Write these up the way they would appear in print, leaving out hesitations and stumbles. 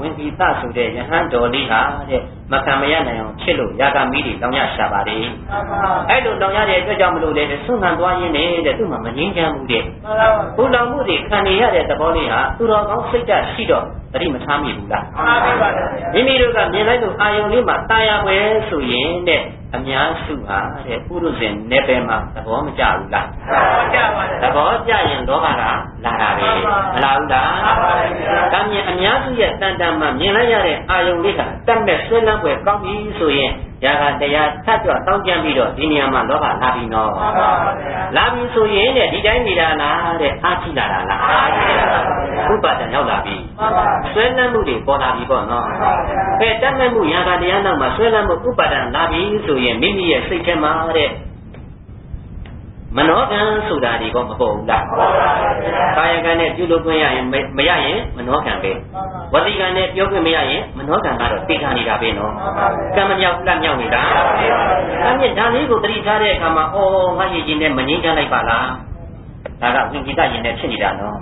Wingita Sude, Yahan Doliha, Makamaya, Chilo, Yagamidi, Donya Shabari. I don't know Yade, Jamulu, Sunan Dwayne, the Tuma Majinja Mudi. Ula Mudi, Kania, the Boliha, Tura, Sita, Shido, Rimatami Bula. Imiruga, Milano, Iolima, Taya, where Suyin, Amia Suha, the Uruzin, Nebema, the Home Jarula. The Boja in Dohara, Larabe, Lauda, Kanya Amia, Tandama, Milaya, Iolita, Tambe, Sulam, where Comi Suyin. Yaga Daya Tatua Taujanbido, Diniama Loba Labino. Labi Suyin, Didamida, the Achila, Upa and Yolabi. Swelamu, Bonabi Bono. Petamu Yaga Diana, Maswelamu, Upa and Labi, Suyin, Mimi, Sikema, Manogan Sudadi Gomola. Kayagane, Julukuya and Mayaye, Manogan Bay. What are you going to do? Manogan, Picani Rabino. Come and yell, Lamia. I mean, Dani go 3 Tare, come oh, my in the Manita like Bala. I got Winkita in the Chinidano.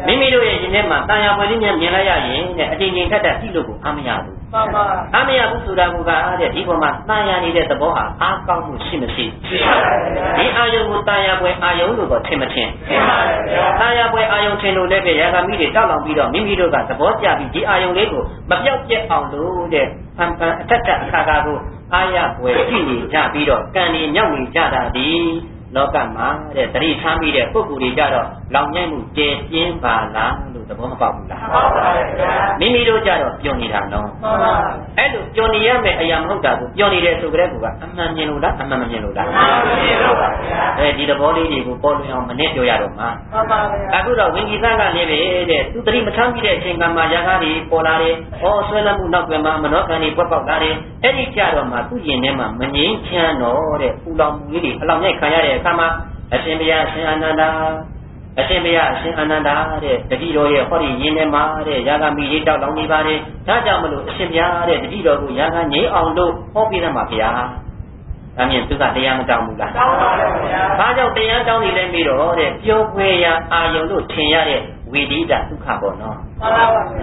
Mimido in the Mataya, William Yelaya, I didn't get a Tilu, Amiabu. Amia Surabuga, the Igoma, Naya needed the Boha, Akam Simisi. The Ayo Mutaya, where Ayo got Timothy. Taya, where Ayo Tenu Lebe, Yagamidi, Dalam Bido, Mimido got the Boja, the Ayo Lego, but yet on the Tata Kagago, Aya, where Tini, Jabido, Kani, Yami, Jada, the Lokama, the 3 Tami, the Pukuri Jado, Langamu, J. Bala. The Bomba Mimido Jaro, Yonidano. Edu, Yoniame, I am Hoga, Yoni de Sugreba, Amanuda, Amanuda. Did the body who follow on Maneto Yaroma. Aguda, Wingizanga, Neve, 2-3 Matami, Chingama Yagari, Polare, or Swelamu Nagama, Monogani, Popagari, Eddie Jaroma, Kuyanema, Manin Chiano, Ulam Willi, Alame Kayare, Kama, Assembia, Sananda. Assembia, Ananda, the Vido, Hori, Yinema, Yagami, Lonibare, Tajamalu, Assembia, the Vido, Yagani, Ondo, Hopina Mafia. I mean, to that the Yamadamula. Tajo, the Yadoni Lemiro, the Pioquea, Ayolu, Tiare, we did that to Cabono.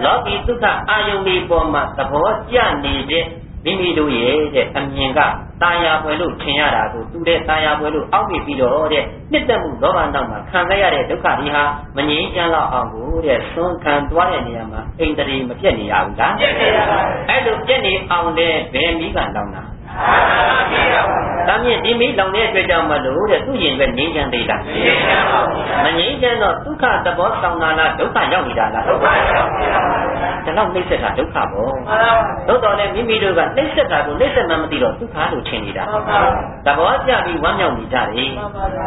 Lucky to that Ayoli Bomba, the Boja needed. Mimido ye, Amianga, Taya Pelu, Tiara, to the Taya Pelu, Awi Pido, Mitamu, Lovana, Kangaya, Ducatiha, Manijala, Abu, Son Cantuaniama, Indri, Matiani, I look Jenny on the Bemiga Donna. Tammy, Dimi, down there, Malu, the 2 years when Nijan data. Manijan or Tuka, the boss down Nana, Duka Yamida. The long list at Dukabo. Don't let me do that. Listen, I will listen, Mamadiro, Tuka to Chinida. The boss Yabi, 1 Yamidari.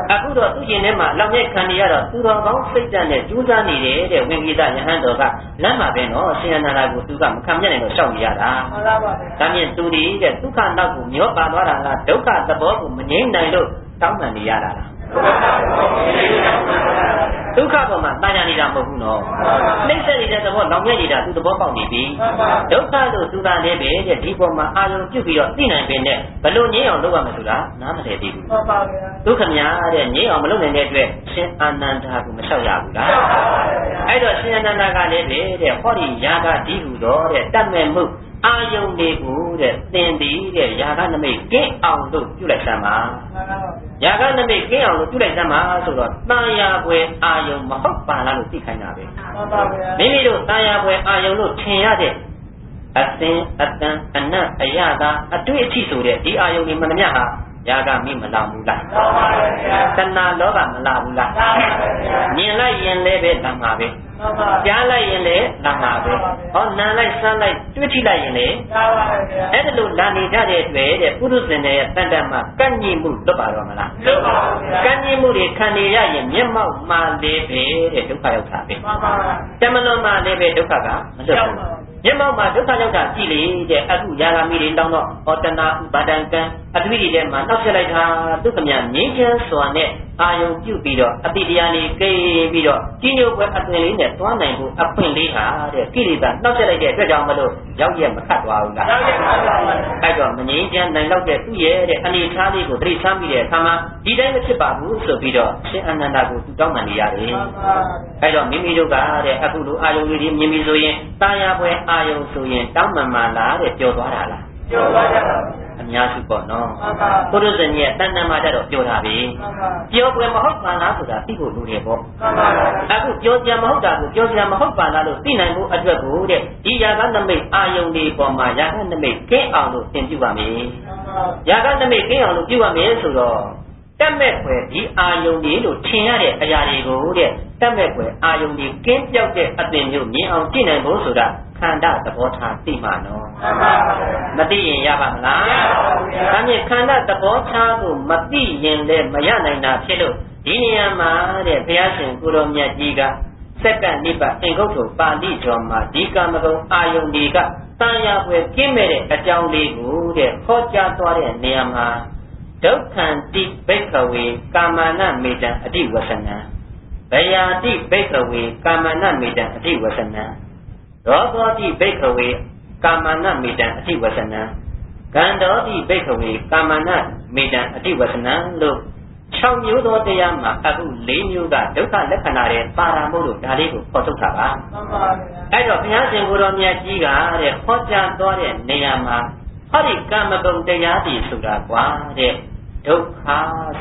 Akudo, Tuyanema, Lame Candiara, Tura, Satan, Juzani, the Wingida, Yahandoga, Lama Beno, Sienna, Tuka, Kamian, and Shawiara. Tammy, Turi, the Tuka. Yoba, Doka, the Bob, Manino, Tamaniara. Tukaboma, Bananida Mohuno. Listen, it is about Longanida to the Bob on the Doka, to the Nebe, the Dipoma, Alu, Jubio, Tina, Bene, Ballonia, Loa Masula, Namadi. Dukamia, the Neo Malone Nedre, Saint Ananda, Masaya. I don't see Ananda Nebe, the Hori Yaga, Dihudo, the Tamme Mook. Ayo Nebu, the Sandy, the Yagana make gay out of Julasama. Yagana make gay out of Julasama, so that Taya where Ayo Mahopana Tikanabe. Maybe those Taya where Ayo look Tiade. A thing, a dan, a nut, a yaga, a 2 chisu, the Ayo in Manamaha, Yaga Mimalamula. Sana Loga Malamula. Nila Yen Lebe Lamabe. Yala Yele, Lamabe. On Nala Sunlight, Twitchy Layene. Edu Lani Dade, the Purus in the Pandama, Kanyi Mu, Lobaromala. Kanyi Muri, Kanya, Yema, Ma Lebe, the Duka Tabi. Tamaloma Lebe Dukaga. Yamma, Duka Chili, the Adu Yala Miri Dono, Otana, Badanka, Adwidi, Manasalaita, Dukamia, Nature, so on it. အာယုံပြုတ်ပြီးတော့အတိတရားလေးကိန်းပြီးတော့ကြီးညိုပွဲအသွင်လေးနဲ့သွားနိုင်ဖို့အခွင့်လေးဟာတဲ့ကိလေသာနှောက်ချက်လိုက်တဲ့အတွက်ကြောင့်မလို့ရောက်ရက်မခတ်သွားဘူးလားရောက်ရက်ခတ်သွားပါဘူးအဲ့တော့မငြိမ်းချမ်းနိုင်တော့တဲ့သူ့ရဲ့တဲ့အနေထားလေးကိုသတိထားပြီးတဲ့အခါမှာဒီတိုင်းမဖြစ်ပါဘူးဆိုပြီးတော့ရှင်အနန္ဒကိုသူတောင်းပန်နေရတယ်အဲ့တော့မိမိတို့ကတဲ့အခုလိုအာယုံလေးတွေမြင်ပြီဆိုရင်တာယာပွဲအာယုံဆိုရင်တောင်းပန်မှလားတဲ့ပြောသွားတာလားပြောသွားကြပါအများစုပေါ့နော်ဘုရားရှင်ရဲ့တဏ္ဍာမှာကြတော့ပြောတာပဲပြောပွဲမဟုတ်ပါလားဆိုတာသိဖို့လိုတယ်ပေါ့အခုပြောကြမဟုတ်တာကိုပြောကြမဟုတ်ပါလားလို့သိနိုင်ဖို့အတွက်ကိုတဲ့ဒီယာကနမိတ်အာယုန်ဒီပေါ်မှာယာကနမိတ်ကင်းအောင်လို့သင်ပြုပါမယ်ယာကနမိတ်ကင်းအောင်လို့ပြုပါမယ်ဆိုတော့တက်မဲ့ွယ်ဒီအာယုန်ဒီလို့ထင်ရတဲ့အရာတွေကိုတဲ့တက်မဲ့ွယ်အာယုန်ဒီကင်းပြောက်တဲ့အပင်မျိုးမြင်အောင်ကြည့်နိုင်ဖို့ဆိုတာခန္ဓာသဘောထားသိမှနော်မသိရင်ရပါမလားဒါဖြင့်ခန္ဓာသဘောထားကိုမသိရင်လည်းမရနိုင်တာဖြစ်လို့ဒီနေရာမှာတဲ့ဘုရားရှင်ကိုရောမြတ်ကြီးကစက္ကန့်နိဗ္ဗာန်အင်္ဂုတ္တပါဠိတော်မှာဒီကာမဂုဏ်အာယုန်တွေကတန်ရာွယ်ကင်းမဲ့တဲ့အကြောင်းလေးကိုတဲ့ဟောကြားသွားတဲ့နေရာမှာဒုက္ခံတိဘိက္ခဝေကာမနမေတံအတိဝဆနံဗယာတိဘိက္ခဝေကာမနမေတံအတိဝဆနံရောသောတိဘိက္ခဝေကာမနမေတံအတိဝဆနံဂန္ဓောတိဘိက္ခဝေကာမနမေတံအတိဝဆနံလို့6မျိုးသောတရားမှာအခု4မျိုးကဒုက္ခလက္ခဏာတွေပါရမို့လို့ဒါလေးကိုဖော်ထုတ်တာပါမှန်ပါဗျာအဲ့တော့ဘုရားရှင်ကိုရောမြတ်ကြီးကတဲ့ဟောကြားသွားတဲ့နေရာမှာဟောဒီကာမဂုဏ်တရားတွေဆိုတာကွာတဲ့ဒုက္ခ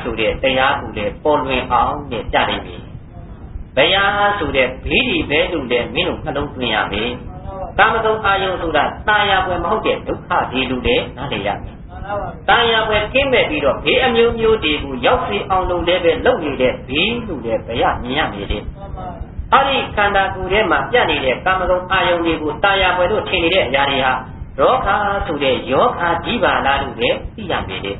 ဆိုတဲ့တရားကိုလည်းပေါ်လွင်အောင်နဲ့ကြနိုင်ပြီဘယဆိုတဲ့ဘေးဒီဘဲလို့လည်းမင်းတို့နှလုံးသွင်းရမယ်ကာမဂုဏ်အာယုံဆိုတာတာယာပွဲမဟုတ်တဲ့ဒုက္ခဒီလူလည်းနားလည်ရမယ်တာယာပွဲကင်းမဲ့ပြီးတော့ဘေးအမျိုးမျိုးတွေကိုရောက်စီအောင်လုပ်လည်းပဲလုပ်နေတဲ့ဘေးလူလည်းဘယမြင်ရမယ်တဲ့အဲ့ဒီခန္ဓာကိုယ်ထဲမှာပြနေတဲ့ကာမဂုဏ်အာယုံတွေကိုတာယာပွဲလို့ထင်နေတဲ့အရာတွေဟာရောဂါဆိုတဲ့ယောဂါကြီးပါလားလို့လည်းသိရမယ်တဲ့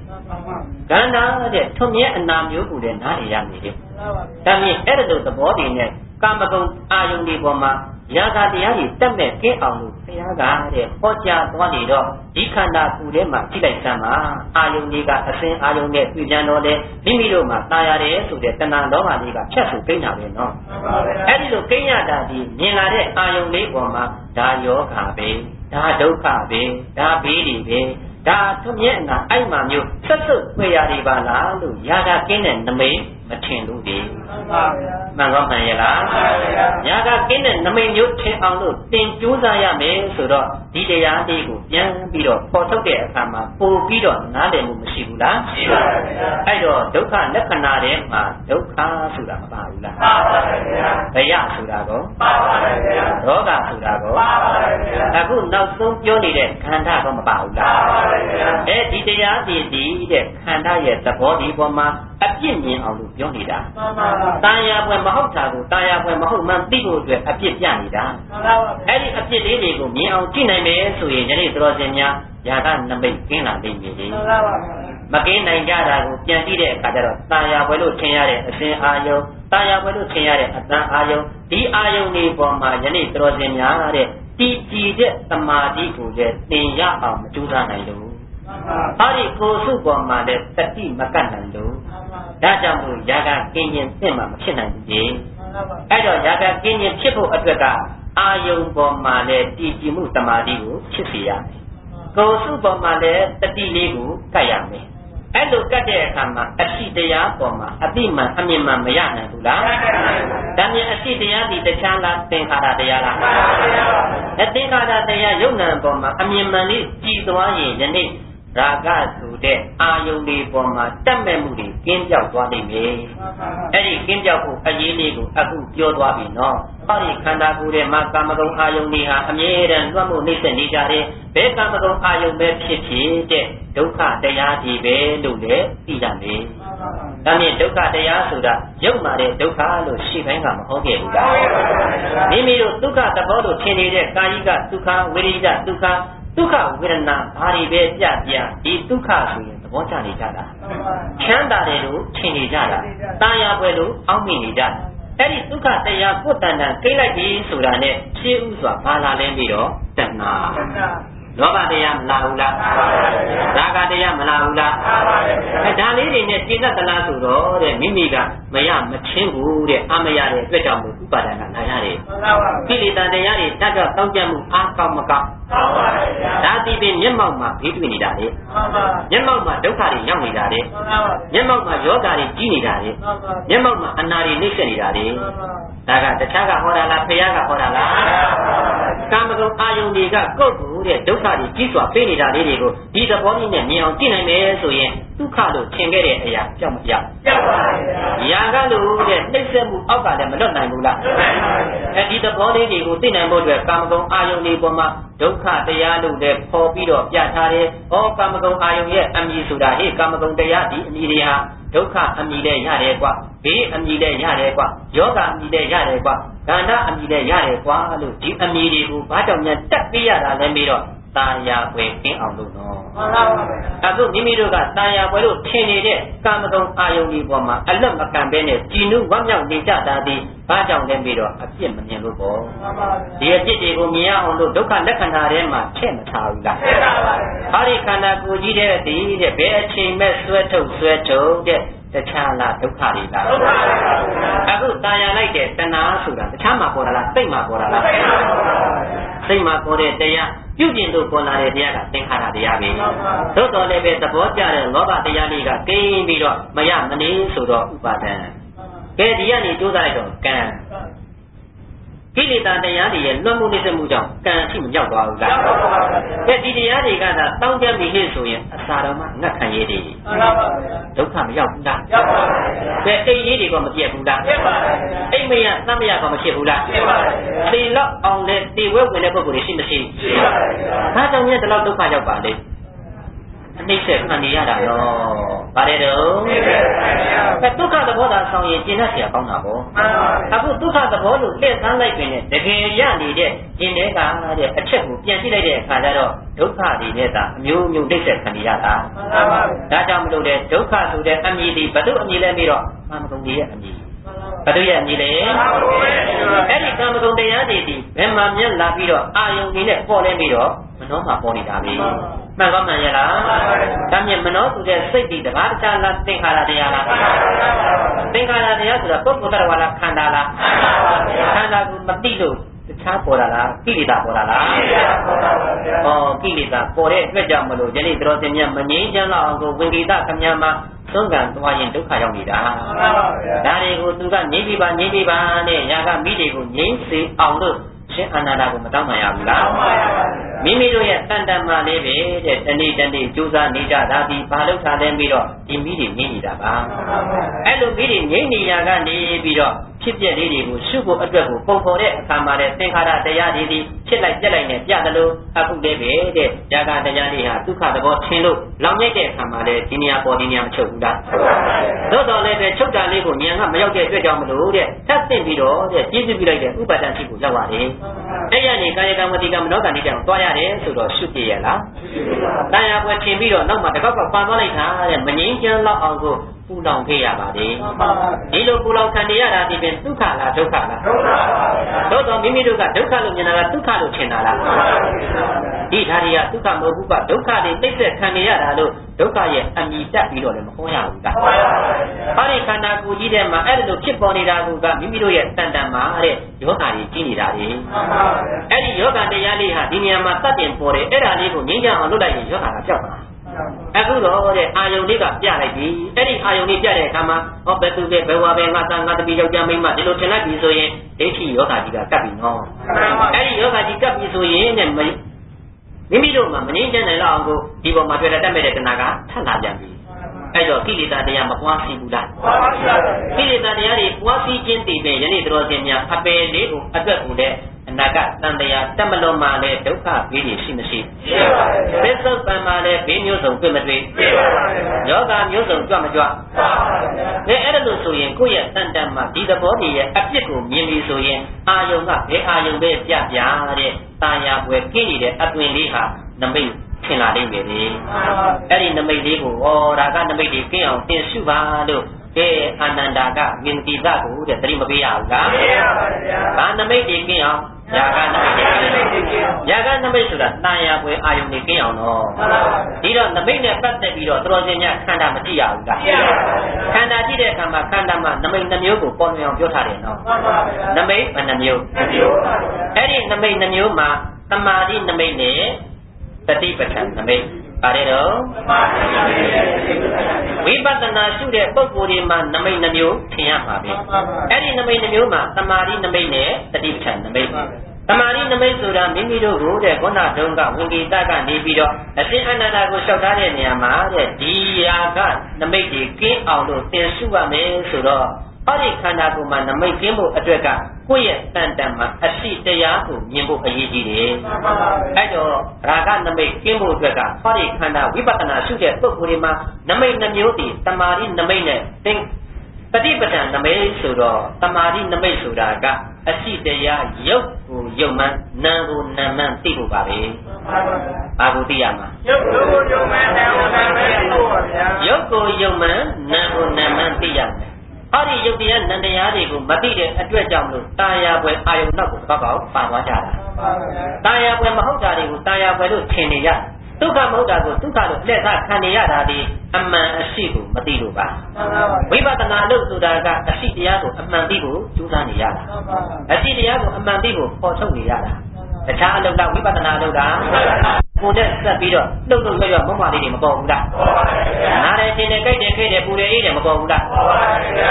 ကန္တာတဲ့ထွမြဲအနာမျိုးကိုလည်းနားလည်ရမယ်တဲ့ဒါမြင်အဲ့လိုသဘောတည်နဲ့ကာမဂုဏ်အာယုန်ဒီပေါ်မှာယာဂတရားတွေတက်မဲ့ကင်းအောင်လို့ဘုရားကတဲ့ဟောကြားသွားနေတော့ဒီခန္ဓာကိုယ်ထဲမှာကြည့်လိုက်စမ်းပါအာယုန်တွေကအစဉ်အာယုန်နဲ့ပြည်ပြန်တော့လေမိမိတို့မှာတာရတယ်ဆိုတဲ့တဏှာလောဘလေးကဖြတ်ဆိုကိန်းတာပဲနော်အဲ့ဒီလိုကိန်းရတာဒီမြင်လာတဲ့အာယုန်လေးပေါ်မှာဒါယောဂါပဲဒါဒုက္ခပဲဒါဘေးတွေပဲဒါသူမြဲအနာအဲ့မှာမျိုးဆက်စုပ်ဖွယ်ရတွေပါလားလို့ယာကကင်းတဲ့နမိတ်မထင်လို့ဒီမှန်ပါဗျာမှန်တော့မှန်ရလားမှန်ပါဗျာယာကကင်းတဲ့နမိတ်မျိုးထင်အောင်လို့သင်ကြိုးစားရမယ်ဆိုတော့ဒီတရားလေးကိုပြန်ပြီးတော့ပေါ်ထုတ်တဲ့အခါမှာပို့ပြီးတော့နားလည်မှုမရှိဘူးလားရှိပါဗျာအဲ့တော့ဒုက္ခလက္ခဏာထဲမှာဒုက္ခဆိုတာမပါဘူးလားပါပါဗျာဘယဆိုတာကောပါပါဗျာရောဂါဆိုတာကောပါပါဗျာအခုနောက်ဆုံးပြောနေတဲ့ခန္ဓာကောမပါဘူးလားပါပါဗျာအဲဒီတရားဒီတဲ့ခန္ဓာရဲ့သဘောဒီပေါ်မှာအပြစ်မြင်အောင်လို့ပြောနေတာမှန်ပါပါတာယာပွဲမဟုတ်တာကိုတာယာပွဲမဟုတ်မှန်သိဖို့အတွက်အပြစ်ပြနေတာမှန်ပါပါအဲ့ဒီအပြစ်လေးတွေကိုမြင်အောင်ကြည့်နိုင်မယ်ဆိုရင်ယနေ့တော်ရှင်များယာကနမိတ်ကင်းလာနိုင်ပြီလေမှန်ပါပါမကင်းနိုင်ကြတာကိုပြန်ကြည့်တဲ့အခါကျတော့တာယာပွဲလို့ထင်ရတဲ့အစဉ်အာယုံတာယာပွဲလို့ထင်ရတဲ့အတန်အာယုံဒီအာယုံတွေပေါ်မှာယနေ့တော်ရှင်များတဲ့တည်ကြည်တဲ့သမာဓိကိုလည်းသင်ရအောင်မကြိုးစားနိုင်လို့ဟာဒီကိုယ်စုပေါ်မှာလည်းတတိမကတ်နိုင်လို့ဒါကြောင့်မို့ယာကကင်းခြင်းသိမှမဖြစ်နိုင်ဘူးကြီးအဲ့တော့ယာကကင်းခြင်းဖြစ်ဖို့အတွက်ကအာယုံပေါ်မှာလည်းတည်ကြည်မှုသမာဓိကိုဖြစ်စေရမယ်ကိုယ်စုပေါ်မှာလည်းတတိလေးကိုကတ်ရမယ်အဲ့လိုကတ်တဲ့အခါမှာအရှိတရားပေါ်မှာအတိမှန်အမြင်မှန်မရနိုင်ဘူးလားဒါမြင်အရှိတရားဒီတခြားလားသင်္ခါရတရားလားအသင်္ခါရတရားယုံနာပေါ်မှာအမြင်မှန်လေးကြည်သွားရင်ယနေ့ရာဂဆိုတဲ့အာယုန်ဒီပေါ်မှာတက်မဲ့မှုတွေကင်းပြောက်သွားနိုင်မယ်အဲ့ဒီကင်းပြောက်ဖို့အရေးလေးကိုအခုပြောသွားပြီနော်ဟောဒီခန္ဓာကိုယ်ထဲမှာကာမဂုဏ်အာယုန်တွေဟာအမြဲတမ်းလွှမ်းမိုးနှိမ့်ဆက်နေကြတယ်ဘယ်ကာမဂုဏ်အာယုန်ပဲဖြစ်ဖြစ်တဲ့ဒုက္ခတရားဒီပဲလို့လည်းသိကြတယ်ဒါမြင်ဒုက္ခတရားဆိုတာရုပ်မာတဲ့ဒုက္ခလို့ရှင်းပိုင်းကမဟုတ်ခဲ့ဘူးလားမိမိတို့ဒုက္ခသဘောလို့ထင်နေတဲ့ကာယိကဒုက္ခဝိရိယဒုက္ခဒုက္ခဝေဒနာဘာတွေပဲကြပြဒီဒုက္ခဆိုရင်သဘောကျနေကြတာချမ်းသာတယ်လို့ထင်နေကြတာတာယာပွဲလို့အောက်မိနေကြတာအဲ့ဒီဒုက္ခတရားကိုယ်တန်တန်ကိလိုက်ပြီဆိုတာနဲ့ရှင်းဥစွာဘာလာလဲပြီးတော့တဏှာ လောဘတရားမလာဘူးလားရာဂတရားမလာဘူးလားဒါလေးတွေနဲ့ကျင့်တတ်သလားဆိုတော့တဲ့မိမိကမရမချင်းဘူးတဲ့အမရတဲ့အတွက်ကြောင့်မို့ဥပါဒနာလာရတယ်ကိလေသာတရားတွေတတ်တော့တောင်းကြမှုအားကောင်းမကောင်းဒါဒီပင်မျက်မှောက်မှာဖေးတွေ့နေတာလေမျက်မှောက်မှာဒုက္ခတွေရောက်နေတာလေမျက်မှောက်မှာယောဂတွေကြီးနေတာလေမျက်မှောက်မှာအနာတွေနှိမ့်ဆက်နေတာလေဒါကတခြားကဟောတာလားဖယားကဟောတာလားကာမဂုဏ်အာယုန်တွေကကုတ်ကူတဲ့ဒုက္ခတွေကြီးစွာပေးနေတာလေးတွေကိုဒီသဘောကြီးနဲ့မြင်အောင်ကြည့်နိုင်မယ်ဆိုရင်ဒုက္ခလို့ထင်ခဲ့တဲ့အရာကြောက်မကြောက်ကြောက်ပါဘူးရာဂလို့တဲ့နှိမ့်ဆက်မှုအောက်ကလည်းမလွတ်နိုင်ဘူးလားဒီသဘောလေးတွေကိုသိနိုင်ဖို့အတွက်ကာမဂုဏ်အာယုန်တွေပေါ်မှာဒုက္ခတရားလို့လည်းပေါ်ပြီးတော့ပြထားတယ်။ဩကာမဂုဏ်အာယုန်ရဲ့အမည်ဆိုတာဟေ့ကာမဂုဏ်တရားဒီအမည်တွေဟာဒုက္ခအမည်လည်းရတယ်ကွာဘေးအမည်လည်းရတယ်ကွာယောဂအမည်လည်းရတယ်ကွာဒါနအမည်လည်းရတယ်ကွာလို့ဒီအမည်တွေကိုဘာကြောင့်များတက်ပေးရတာလဲပြီးတော့တာယာပွဲကင်းအောင်လို့နော်မှန်ပါပါအခုမိမိတို့ကတာယာပွဲလို့ထင်နေတဲ့ကာမဂုဏ်အာယုန်ဒီပေါ်မှာအလွတ်မကံပဲနဲ့ကြည်နုဝမ်းမြောက်နေကြတာဒီဘာကြောင့်လဲပြီးတော့အပြစ်မမြင်လို့ပေါ့မှန်ပါပါဒီအပြစ်တွေကိုမြင်ရအောင်လို့ဒုက္ခလက္ခဏာထဲမှာထည့်မထားဘူးလားထည့်ပါပါဟာဒီခန္ဓာကိုယ်ကြီးတဲ့ဒီတဲ့ဘယ်အချိန်မဲ့ဆွဲထုတ်တဲ့တခြားလားဒုက္ခတွေလားဒုက္ခပါပါအခုတာယာလိုက်တဲ့တဏှာဆိုတာတခြားမှာပေါ်တာလားစိတ်မှာပေါ်တာလားစိတ်မှာပေါ်တဲ့တရားပြုကျင်လို့ပေါ်လာတဲ့တရားကသင်္ခါရတရားပဲသို့တော်လည်းပဲသဘောကျတဲ့လောဘတရားလေးကကိန်းပြီးတော့မရမနေဆိုတော့ဥပါဒံကဲဒီကနေကြိုးစားလိုက်တော့ကံကိလေသာတရားတွေရဲ့လွတ်မှုနှိမ့်ဆက်မှုကြောင့်ကံအထိမရောက်သွားဘူးလားကဲဒီတရားတွေကသာတောင်းကြပြီဟဲ့ဆိုရင်အစာတော်မှငတ်ခံရည်တွေဒုက္ခမရောက်ဘူးလားရောက်ပါဘူးကဲအိမ်ရေးတွေကမပြတ်ဘူးလားပြတ်ပါဘူးအိမ်မရသမ်းမရကမဖြစ်ဘူးလားဖြစ်ပါဘူးတေလောက်အောင်လဲတေဝဲဝင်တဲ့ပုဂ္ဂိုလ်တွေရှိမရှိရှိပါဘူးဒါကြောင့်ညဒီလောက်ဒုက္ခရောက်ပါလေအနှိမ့်ဆက်ခံနေရတာတော့ဗါတယ်တော့ဒုက္ခသဘောသာဆောင်ရင်ကျင့်တတ်เสียကောင်းတာပေါ့အခုဒုက္ခသဘောလို့လက်ဆန်းလိုက်ပြင်နဲ့တကယ်ရနေတဲ့ကျင့်တဲ့ကအချက်ကိုပြန်ကြည့်လိုက်တဲ့အခါကျတော့ဒုက္ခတွေနဲ့သာအမျိုးမျိုးနှိမ့်ဆက်ခံနေရတာဒါကြောင့်မလို့တဲ့ဒုက္ခဆိုတဲ့အမည်ဒီဘု து အမည်လဲပြီးတော့ကာမဂုဏ်ကြီးရဲ့အမည်ဘု து ရဲ့အမည်လဲအဲ့ဒီကာမဂုဏ်တရားတွေဒီဘယ်မှာမြင်လာပြီးတော့အာယုန်ကြီးနဲ့ပေါ်လဲပြီးတော့မနှောမှာပေါ်နေတာပဲမှန်ကောမှန်ရလားဒါမြင်မနှောဆိုတဲ့စိတ်ဒီတဘာတခြားလားသင်္ခါရတရားလားသင်္ခါရတရားဆိုတာပုဂ္ဂိုလ်တရားလားခန္ဓာလားခန္ဓာကိုမသိလို့တခြားပေါ်လာလားကိလေသာပေါ်လာလားကိလေသာပေါ်တဲ့အတွက်ကြောင့်မလို့ယနေ့တော်စင်မြတ်မငြိမ်းချမ်းလောက်အောင်ကိုဝိကိတခမညာမှာသုံးကံသွားရင်ဒုက္ခရောက်နေတာဒါတွေကိုသူကငြိမ်းပြီပါနဲ့ຢာကမိတွေကိုငြိမ်းစေအောင်လို့ရှင်အနန္ဒာကိုမတောင်းနိုင်ရဘူးလားမိမိတို့ရဲ့တန်တန်မှလေးပဲတဲ့တနေ့ကြိုးစားနေကြတာဒီဘာလို့ထားလဲပြီးတော့ဒီမိတွေငြိမ်းနေတာပါအဲ့လိုမိတွေငြိမ်းနေရကနေပြီးတော့ဖြစ်ပြက်လေးတွေကိုရှုဖို့အတွက်ကိုပုံဖော်တဲ့အခါမှာတဲ့သင်္ခါရတရားတွေဒီဖြစ်လိုက်ပြက်လိုက်နဲ့ပြတယ်လို့အခုလေးပဲတဲ့ຢာကတရားတွေဟာဒုက္ခသဘောထင်လို့လောင်မြိုက်တဲ့အခါမှာလည်းဒီနေရာပေါ်ဒီနေရာမချုပ်ဘူးလားသို့တော်လည်းပဲချုပ်တာလေးကိုဉာဏ်ကမရောက်တဲ့အတွက်ကြောင့်မလို့တဲ့သတ်သိပြီးတော့တဲ့ပြည့်စုံပြလိုက်တဲ့ဥပါဒဏ်ရှိကိုရောက်ရတယ်အဲ့ရနေကာယကံဝတိကမနောကံဒီကြောင့်သွားရတယ်ဆိုတော့ရှုပြရလားတန်ရာပွဲထင်ပြီးတော့နောက်မှတစ်ခေါက်ကပန်သွားလိုက်တာတဲ့မငြိမ်းချမ်းလောက်အောင်ကိုပူလောင်ခဲ့ရပါတယ်ဒီလိုပူလောင်ခံနေရတာဒီပင်ဒုက္ခလားဒုက္ခလားဒုက္ခပါဗျာသို့တော့မိမိတို့ကဒုက္ခလို့မြင်တာကဒုက္ခလို့ထင်တာလားဒီဓာရီကဒုက္ခမဟုတ်ဘူးကဒုက္ခတွေသိတဲ့ခံနေရတာလို့ဒုက္ခရဲ့အမြည်တက်ပြီးတော့လည်းမဟောရဘူးကဟာဒီခန္ဓာကိုယ်ကြီးထဲမှာအဲ့လိုဖြစ်ပေါ်နေတာကမိမိတို့ရဲ့တန်တန်မှာတဲ့ယောဂါတွေကြီးနေတာလေအဲ့ဒီယောဂါတရားလေးဟာဒီနေရာမှာတတ်တင်ပေါ်တယ်အဲ့ဒါလေးကိုငြိမ်းချမ်းအောင်လုပ်လိုက်ရင်ယောဂါကကြောက်တာအခုတော့တဲ့အာယုန်လေးကပြလိုက်ပြီအဲ့ဒီအာယုန်လေးပြတဲ့အခါမှာဟောဘယ်သူပဲဘယ်ဝါပဲငါသားငါတပည့်ယောက်ျားမိန်းမဒီလိုထင်လိုက်ပြီဆိုရင်ဒိဋ္ဌိယောဂါကြီးကကပ်ပြီနော်အဲ့ဒီယောဂါကြီးကပ်ပြီဆိုရင်တဲ့မိမိတို့မှာမငြိမ်းချမ်းနိုင်လောက်အောင်ကိုဒီပေါ်မှာတွေ့တဲ့တတ်မဲ့တဲ့တဏှာကထပ်လာပြန်ပြီအဲ့တော့ကိလေသာတရားမပွားစီဘူးလားကိလေသာတရားတွေပွားစီခြင်းတည်တဲ့ယနေ့တော်စင်များအပယ်လေးကိုအတွက်ကိုလည်းအနာဂတ်တန်တရားတမလုံးမှာလည်းဒုက္ခဘေးတွေရှိမရှိရှိပါပါတယ်သစ္စုပ္ပန်မှာလည်းဘေးမျိုးစုံတွေ့မတွေ့ရှိပါပါတယ်ယောဂမျိုးစုံကြွမကြွပါပါတယ်အဲ့ဒါလို့ဆိုရင်ကိုယ့်ရဲ့တန်တန်မှာဒီသဘောတည်းရဲ့အပြစ်ကိုမြင်ပြီဆိုရင်အာယုံကဘယ်အာယုံပဲပြပြတဲ့တာယာပွဲကင်းနေတဲ့အသွင်လေးဟာနမိတ်ထင်လာလိမ့်မယ်လေအဲ့ဒီနမိတ်လေးကိုဒါကနမိတ်တွေကင်းအောင်သင်ရှုပါလို့ကဲအာနန္ဒာကမြင်တိသကိုတဲ့သတိမပေးရဘူးလားမပေးရပါဘူးဗျာဘာနမိတ်တွေကင်းအောင် ရာဂနမိတ်ရာဂနမိတ်ဆိုတာတာယာပွဲအာယုန်နေကင်းအောင်တော့ဒီတော့နမိတ်နဲ့ပတ်သက်ပြီးတော့တော်ရှင်များခန္ဓာမကြည့်ရဘူးလားခန္ဓာကြည့်တဲ့အခါမှာခန္ဓာမှာနမိတ်နှမျိုးကိုပေါ်လွင်အောင်ပြောထားတယ်နော်နမိတ်နှမျိုးအဲ့ဒီနမိတ်နှမျိုးမှာသမာဓိနမိတ်နဲ့တတိပဋ္ဌာန်နမိတ်ပါတယ်တော့ဝိပဿနာရှုတဲ့ပုဂ္ဂိုလ်တွေမှာနမိတ်နှမျိုးထင်ရမှာပဲအဲ့ဒီနမိတ်နှမျိုးမှာသမာဓိနမိတ်နဲ့တတိပဋ္ဌာန်နမိတ်သမာဓိနမိတ်ဆိုတာမိမိတို့ကိုတဲ့ခုနတုန်းကဝိကိတကနေပြီးတော့အရှင်အနန္ဒာကိုလျှောက်ထားတဲ့နေရာမှာတဲ့ဒီယာကနမိတ်တွေကင်းအောင်လို့သင်ရှုရမယ်ဆိုတော့အဲ့ဒီခန္ဓာကိုယ်မှာနမိတ်ကင်းဖို့အတွက်ကကိုယ့်ရဲ့တန်တန်မှာအရှိတရားကိုမြင်ဖို့အရေးကြီးတယ်။အဲ့တော့ရာဂနမိတ်ကင်းဖို့အတွက်ကဟောဒီခန္ဓာဝိပဿနာရှုတဲ့ပုဂ္ဂိုလ်တွေမှာနမိတ်နှမျိုးတည်သမာဓိနမိတ်နဲ့သင်ပฏิပဒံနမိတ်ဆိုတော့သမာဓိနမိတ်ဆိုတာကအရှိတရားရုပ်ကိုရုပ်မှန်နာမ်ကိုနာမ်မှန်သိဖို့ပါပဲ။ဘာကိုသိရမှာရုပ်ကိုရုပ်မှန်နာမ်ကိုနာမ်မှန်သိဖို့ပါဗျာ။ရုပ်ကိုရုပ်မှန်နာမ်ကိုနာမ်မှန်သိရမယ်။အဲ့ဒီယုတ်တရားနန္တရားတွေကိုမသိတဲ့အတွက်ကြောင့်လို့တာယာပွဲအာယုံနောက်ကိုပေါက်ပါသွားကြတာတာယာပွဲမဟုတ်တာတွေကိုတာယာပွဲလို့ထင်နေရဒုက္ခမဟုတ်တာကိုဒုက္ခလို့လက်သာခံနေရတာဒီအမှန်အရှိကိုမသိလို့ပါဝိပဿနာလို့ဆိုတာကအရှိတရားကိုအမှန်သိဖို့ကြိုးစားနေရတာအရှိတရားကိုအမှန်သိဖို့ပေါ်ထုတ်နေရတာတခြားအလုပ်တော့ဝိပဿနာလုပ်တာကိုယ်နဲ့ဆက်ပြီးတော့လှုပ်လှုပ်ရွရွမမလေးတွေမပေါ်ဘူးလားနားတယ်တင်တယ်ကြိုက်တယ်ခဲတယ်ပူတယ်အေးတယ်မပေါ်ဘူးလား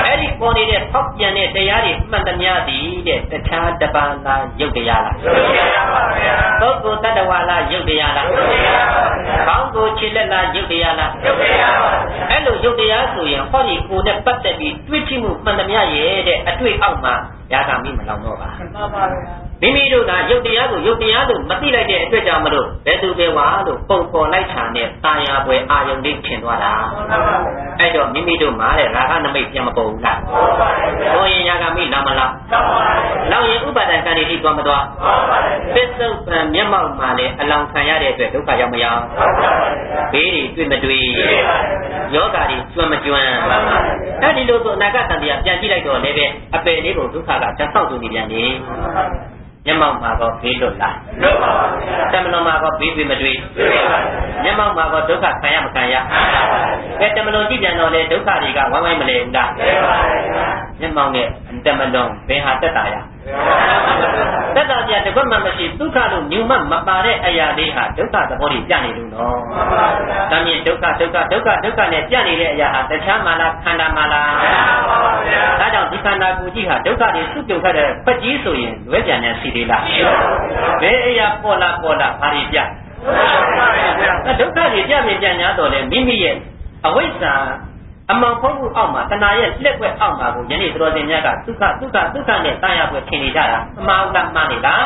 အဲ့ဒီပေါ်နေတဲ့ဖောက်ပြန်တဲ့တရားတွေမှန်သမျှသည်တဲ့တခြားတပါးလားရုပ်တရားလားရုပ်တရားပါဗျာပုဂ္ဂိုလ်တ attva လားရုပ်တရားလားရုပ်တရားပါဗျာကောင်းကိုခြေလက်လားရုပ်တရားလားရုပ်တရားပါဗျာအဲ့လိုရုပ်တရားဆိုရင်ဟောဒီကိုယ်နဲ့ပတ်သက်ပြီးတွေးကြည့်မှုမှန်သမျှရဲ့တဲ့အတွေ့အောက်မှာရာဂမိမလောင်တော့ပါမှန်ပါဗျာမိမိတို့ကရုပ်တရားကိုရုပ်တရားလို့မသိလိုက်တဲ့အတွက်ကြောင့်မလို့ဘယ်သူပဲဝါလို့ပုံပေါ်လိုက်တာနဲ့တာယာပွဲအာယုန်လေးထင်သွားတာအဲ့တော့မိမိတို့မှာတဲ့ရာဂနမိတ်ပြန်မပေါ်ဘူးလားပေါ်ရင်ရာဂမိလာမလားလောက်ရင်ဥပါဒံကံတွေထိသွားမသွားပစ္စုပန်မျက်မှောက်မှာလည်းအလောင်းခံရတဲ့အတွက်ဒုက္ခရောက်မရောက်ဘေးတွေတွေ့မတွေ့ယောဂါတွေကျွမ်းမကျွမ်းအဲ့ဒီလိုဆိုအနာဂတ်တန်တရားပြန်ကြည့်လိုက်တော့လည်းပဲအပယ်လေးကိုဒုက္ခကဓာတ်ဆောက်သူနေပြန်တယ်မျက်မှောက်မှာတော့ဘေးလွတ်လားလွတ်ပါပါဘုရားတမလွန်မှာတော့ဘေးတွေ့မတွေ့မျက်မှောက်မှာတော့ဒုက္ခခံရမခံရအဲတမလွန်ကြည့်ပြန်တော့လေဒုက္ခတွေကဝိုင်းဝိုင်းမလဲဘူးလားလဲပါပါဘုရားမျက်မှောက်နဲ့တမလွန်ဘယ်ဟာတက်တာရတက်တာပြတကွမှမရှိဒုက္ခလို့ညူမမပါတဲ့အရာလေးဟာဒုက္ခသဘောတွေပြနေလို့နော်။ဒါမြင်ဒုက္ခနဲ့ပြနေတဲ့အရာဟာတခြားမှလားခန္ဓာမှလား။ဒါကြောင့်ဒီခန္ဓာကိုယ်ကြီးဟာဒုက္ခတွေစုပြုံခဲ့တဲ့ဖက်ကြီးဆိုရင်လွဲပြန်တဲ့စီသေးလား။ဘယ်အရာပေါ်လာဘာတွေပြ။ဒုက္ခတွေပြမြင်ပြန်ညာတော့လေမိမိရဲ့အဝိဇ္ဇာအမှန်ဖုံးမှုအောက်မှာတဏှာရဲ့လက်ွက်အောက်မှာကိုယနေ့တော်စင်များကဒုက္ခနဲ့တာယာပွဲထင်နေကြတာအမှားလားမှားနေလား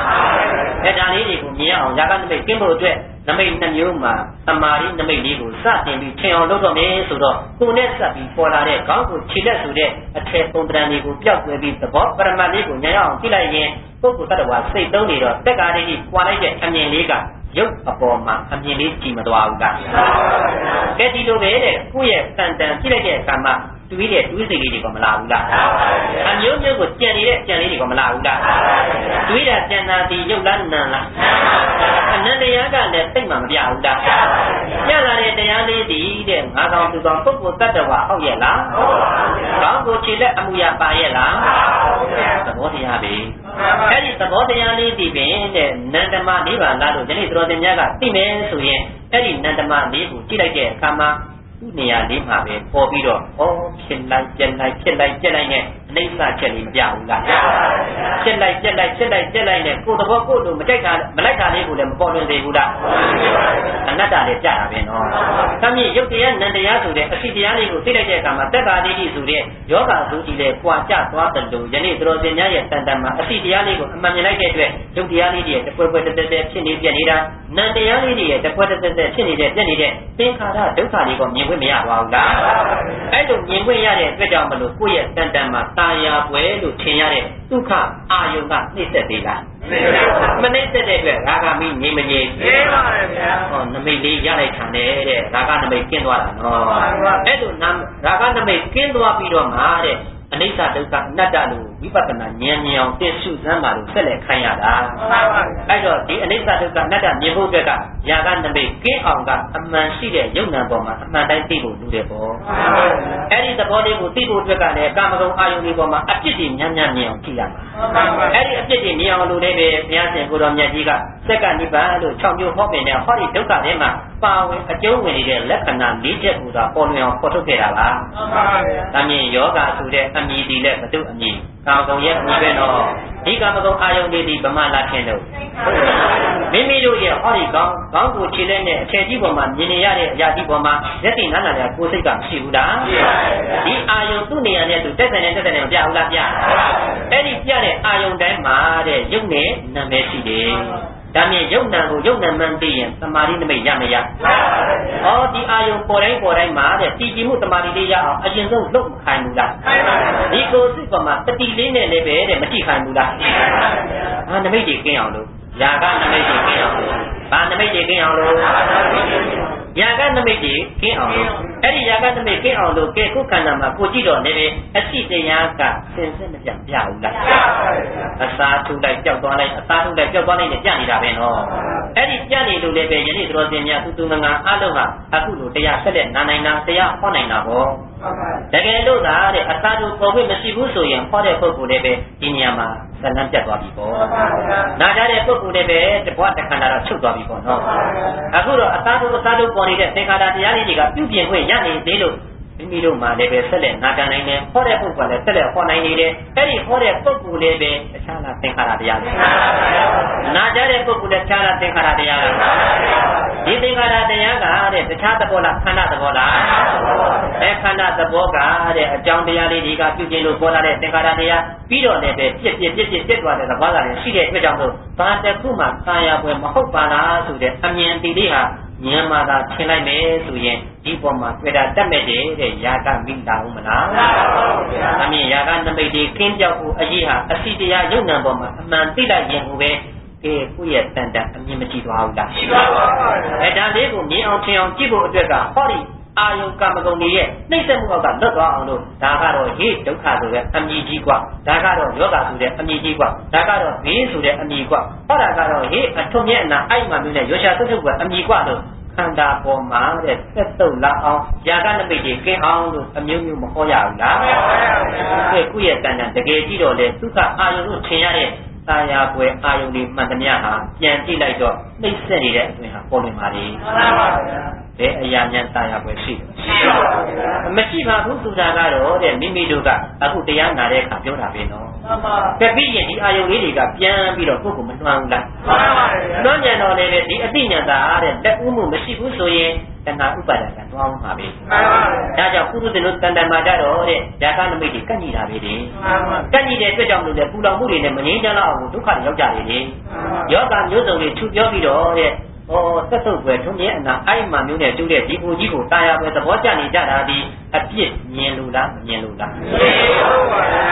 အဲဒါလေးတွေကိုမြင်အောင်ယာကနမိတ်ကင်းဖို့အတွက်နမိတ်နှမျိုးမှာသမာဓိနမိတ်လေးကိုစတင်ပြီးထင်အောင်လုပ်တော့မယ်ဆိုတော့ကိုယ်နဲ့ဆက်ပြီးပေါ်လာတဲ့ခေါင်းကိုခြေလက်ဆိုတဲ့အထည်ပုံတံတွေကိုပျောက်ကွယ်ပြီးသဘောပရမတ်လေးကိုဉာဏ်ရအောင်ကြည့်လိုက်ရင်ပုဂ္ဂိုလ်တ attva စိတ်သုံးနေတော့တက်ကားလေးကြီးပွာလိုက်တဲ့အမြင်လေးကရုပ်အပေါ်မှာအမြင်လေးကြည့်မသွားဘူးလားကဲဒီလိုပဲတဲ့ကိုယ့်ရဲ့တန်တန်ကြည့်လိုက်တဲ့အခါမှာတွေးတဲ့တွေးစိတ်လေးတွေကမလာဘူးလားအမျိုးမျိုးကိုကြံနေတဲ့ကြံလေးတွေကမလာဘူးလားတွေးတာကြံတာဒီရုပ်လားနာမ်လားအနန္တရားကလည်းစိတ်မှမပြဘူးလားပြလာတဲ့တရားလေးဒီတဲ့ငါကောင်သူကောင်ပုဂ္ဂိုလ်တ attva ဟုတ်ရဲ့လားကောင်းကိုခြေလက်အမှုရပါရဲ့လားသဘောတရားပဲအဲ့ဒီသဘောတရားလေးဒီပင်တဲ့နန္တမလေးပါလားလို့ယနေ့တော်စင်များကသိမယ်ဆိုရင်အဲ့ဒီနန္တမလေးကိုကြည့်လိုက်တဲ့အခါမှာသူ့နေရာလေးမှာပဲပေါ်ပြီးတော့ဖြစ်လိုက်ပြက်လိုက်နဲ့အိဋ္ဌချက်လေးမပြဘူးလားဖြစ်လိုက်နဲ့ကိုယ်သဘောကိုယ်လိုမလိုက်တာလေးကိုလည်းမပေါ်လွင်သေးဘူးလားအနတ္တလေးပြတာပဲနော်။ဒါမြင့်ရုပ်တရားနံတရားဆိုတဲ့အစီတရားလေးကိုသိလိုက်တဲ့အခါမှာသက်သာလေးကြီးဆိုတဲ့ယောဂသုတိလေးပွာကျသွားတယ်လို့ယနေ့တော်စင်များရဲ့တန်တန်မှာအစီတရားလေးကိုအမှန်မြင်လိုက်တဲ့အတွက်ရုပ်တရားလေးတွေရဲ့တပွဲတက်ဖြစ်နေပြနေတာနံတရားလေးတွေရဲ့တပွဲတက်ဖြစ်နေတဲ့ပြနေတဲ့သင်္ခါရဒုက္ခလေးကိုမြင်ခွင့်မရပါဘူးလားအဲ့လိုမြင်ခွင့်ရတဲ့အတွက်ကြောင့်မလို့ကိုယ့်ရဲ့တန်တန်မှာတာယာပွဲလို့ထင်ရတဲ့ဒုက္ခအာယုံကနှိမ့်သက်သေးလားမနှိမ့်သက်တဲ့အတွက်ရာဂမိငြိမ်မငြိမ်ငြိမ်ပါရဲ့ဗျာနမိတ်လေးရလိုက်ခံတယ်တဲ့ရာဂနမိတ်ကျင်းသွားတာနော်အဲ့လိုရာဂနမိတ်ကျင်းသွားပြီးတော့မှတဲ့အနိစ္စဒုက္ခအနတ္တလို့ ဝိပဿနာဉာဏ်မြင်အောင်သိရှုစမ်းပါလို့ဆက်လက်ခိုင်းရတာအဲ့တော့ဒီအနိစ္စဒုက္ခအနတ္တမြင်ဖို့အတွက်ကຢာကနမိတ်ကင်းအောင်ကအမှန်ရှိတဲ့ယုံနာပေါ်မှာအမှန်တိုင်းသိဖို့လိုတယ်ပေါ့အဲ့ဒီသဘောလေးကိုသိဖို့အတွက်ကလည်းကာမဂုဏ်အာယုန်ဒီပေါ်မှာအပြစ်တွေများများမြင်အောင်ကြည့်ရမှာအဲ့ဒီအပြစ်တွေမြင်အောင်လို့လည်းပဲဘုရားရှင်ကိုတော်မြတ်ကြီးကစက္ကနိဗ္ဗာန်လို့6မျိုးဟောပင်တဲ့ဟောဒီဒုက္ခထဲမှာပါဝင်အကျုံးဝင်နေတဲ့လက္ခဏာ၄ချက်ကိုသာပေါ်လွင်အောင်ဖော်ထုတ်ခဲ့တာပါဒါမြင်ယောဂဆိုတဲ့အမည်ဒီလက်ဘု အမည်ကာမဂုဏ်ရဲ့အမည်ပဲတော့ဒီကာမဂုဏ်အာယုန်တွေဒီဗမာလာခင်လို့မိမိတို့ရဲ့ဟောဒီကောင်းကိုခြေလဲနဲ့အခြေကြီးပေါ်မှာမြင်နေရတဲ့အရာကြီးပေါ်မှာလက်သိနားနာတဲ့ကိုယ်စိတ်ကမရှိဘူးလားဒီအာယုန်သူ့နေရာနဲ့သူတက်တယ်နဲ့မပြဘူးလားပြအဲ့ဒီပြတဲ့အာယုန်တိုင်းမှာတဲ့ရုပ်နဲ့နာမည်ရှိတယ်ဒါမြင်ယုံနံကိုယုံနံမှန်သိရင်သမာဓိနမိတ်ရမရဟောဒီအာယုံပေါ်တိုင်းမှာတဲ့တည်ကြည်မှုသမာဓိလေးရအောင်အရင်ဆုံးလုပ်ခိုင်းဘူးလားဒီကိုယ်စိတ်ပေါ်မှာတတိလေးနဲ့လည်းပဲတဲ့မကြည့်ခိုင်းဘူးလားနမိတ်တွေကင်းအောင်လို့ယာကနမိတ်တွေကင်းအောင်လို့ဘာနမိတ်တွေကင်းအောင်လို့ယာကနမိတ်တွေကင်းအောင်လို့အဲ့ဒီယာကနမိတ်ကင်းအောင်လို့ကဲကိုယ်ခန္ဓာမှာကိုကြည့်တော့လည်းအရှိတရားကစင်စစ်မပြတ်ပြဘူးလားအစာထုတ်လိုက်ကြောက်သွားလိုက်အစာထုတ်လိုက်ကြောက်သွားလိုက်နဲ့ပြနေတာပဲနော်အဲ့ဒီပြနေလို့လည်းပဲယနေ့သတော်စင်များသူငါအားလုံးကအခုလိုတရားဆက်လက်နာနိုင်တာတရားဟောနိုင်တာပေါ့တကယ်လို့သာတဲ့အစာတို့ပေါ်ခွင့်မရှိဘူးဆိုရင်ဟောတဲ့ပုဂ္ဂိုလ်လည်းပဲဒီနေရာမှာဇလန်းပြတ်သွားပြီပေါ့နာကြတဲ့ပုဂ္ဂိုလ်လည်းပဲတပွားတခန္ဓာတော့ချုပ်သွားပြီပေါ့နော်အခုတော့အစာတို့ပေါ်နေတဲ့သင်္ခါရတရားလေးတွေကပြုပြင်ခွင့်ရနေသေးလို့မိမိတို့မှလည်းပဲဆက်လက်နာခံနိုင်တယ်ဟောတဲ့ပုဂ္ဂိုလ်လည်းဆက်လက်ဟောနိုင်နေတယ်အဲ့ဒီဟောတဲ့ပုဂ္ဂိုလ်လည်းပဲအခြားလားသင်္ခါရတရားလေးနာကြတဲ့ပုဂ္ဂိုလ်လည်းအခြားလားသင်္ခါရတရားလားဒီသင်္ခါရတရားကတဲ့တခြားသဘောလားခန္ဓာသဘောလားခန္ဓာသဘောကတဲ့အကြောင်းတရားလေးတွေကပြုကျင်လို့ပေါ်လာတဲ့သင်္ခါရတရားပြီးတော့လည်းပဲပြစ်သွားတဲ့သဘောကလည်းရှိတဲ့အတွက်ကြောင့်လို့ဘာတစ်ခုမှသာယာပွဲမဟုတ်ပါလားဆိုတဲ့အမြင်အတိလေးဟာဉာဏ်မှာသာထင်လိုက်မယ်ဆိုရင်ဒီပေါ်မှာတွေ့တာတတ်မဲ့တဲ့ယာကမိတာဦးမလားအမြင်ယာကနမိတ်တွေကင်းပြောက်ဖို့အရေးဟာအစီတရားယုံနံပေါ်မှာအမှန်သိလိုက်ရင်ဟိုပဲကိုယ့်ရဲ့တန်တန်အမြင်မကြည့်သွားဘူးလားရှိပါပါဘူးဒါလေးကိုမြင်အောင်ထင်အောင်ကြည့်ဖို့အတွက်ကဟောဒီအာယုကာမဂုဏ်တွေရဲ့နှိမ့်ဆက်မှုအောက်ကလွတ်သွားအောင်လို့ဒါကတော့ဟိဒုက္ခဆိုတဲ့အမည်ကြီးกว่าဒါကတော့ယောဂဆိုတဲ့အမည်ကြီးกว่าဒါကတော့ဘေးဆိုတဲ့အမည်กว่าဟောတာကတော့ဟိအထွတ်မြတ်အနာအဲ့မှမျိုးနဲ့ရောရှာသွတ်ကအမည်กว่าလို့ခန္ဓာပေါ်မှာတဲ့သက်တုပ်လာအောင်ຢာကနမိတ်တွေကင်းအောင်လို့အမျိုးမျိုးမဟောရဘူးလားကိုယ့်ရဲ့တန်တန်တကယ်ကြည့်တော့လေဒုက္ခအာယုလို့ထင်ရတဲ့သာယာပွဲအာယုန်ဒီမှန်သမျှဟာပြန်ကြည့်လိုက်တော့နှိမ့်ဆက်နေတဲ့အသွင်ဟာပေါ်လွင်ပါလေဘယ်အရာများသာယာပွဲရှိမရှိပါဘူးဆိုတာကတော့တဲ့မိမိတို့ကအခုတရားနာတဲ့အခါပြောတာပဲနော်တပိရင်ဒီအာယုန်လေးတွေကပြန်ပြီးတော့ကိုယ့်ကိုမနှွမ်းဘူးလားနှွမ်းညံတော့လေဒီအသိဉာဏ်သာတဲ့လက်ဦးမှုမရှိဘူးဆိုရင်တဏှာဥပါဒကတွားအောင်ပါပဲဒါကြောင့်ပုရုဇဉ်တို့တန်တန်မှာကြတော့တဲ့ယာကနမိတ်တွေကန့်ညီတာပဲလေကန့်ညီတဲ့အတွက်ကြောင့်လို့လေပူလောင်မှုတွေနဲ့မငြိမ်းချမ်းတော့အောင်ဒုက္ခတွေရောက်ကြတယ်လေယောဂမျိုးစုံတွေထူပြောပြီးတော့တဲ့သက်သုတ်ပဲထုံးမြဲအနာအဲ့မှမျိုးနဲ့တူတဲ့ဒီကိုကြီးကိုတာယာပဲသဘောကျနေကြတာဒီအပြစ်မြင်လို့လားမမြင်လို့လား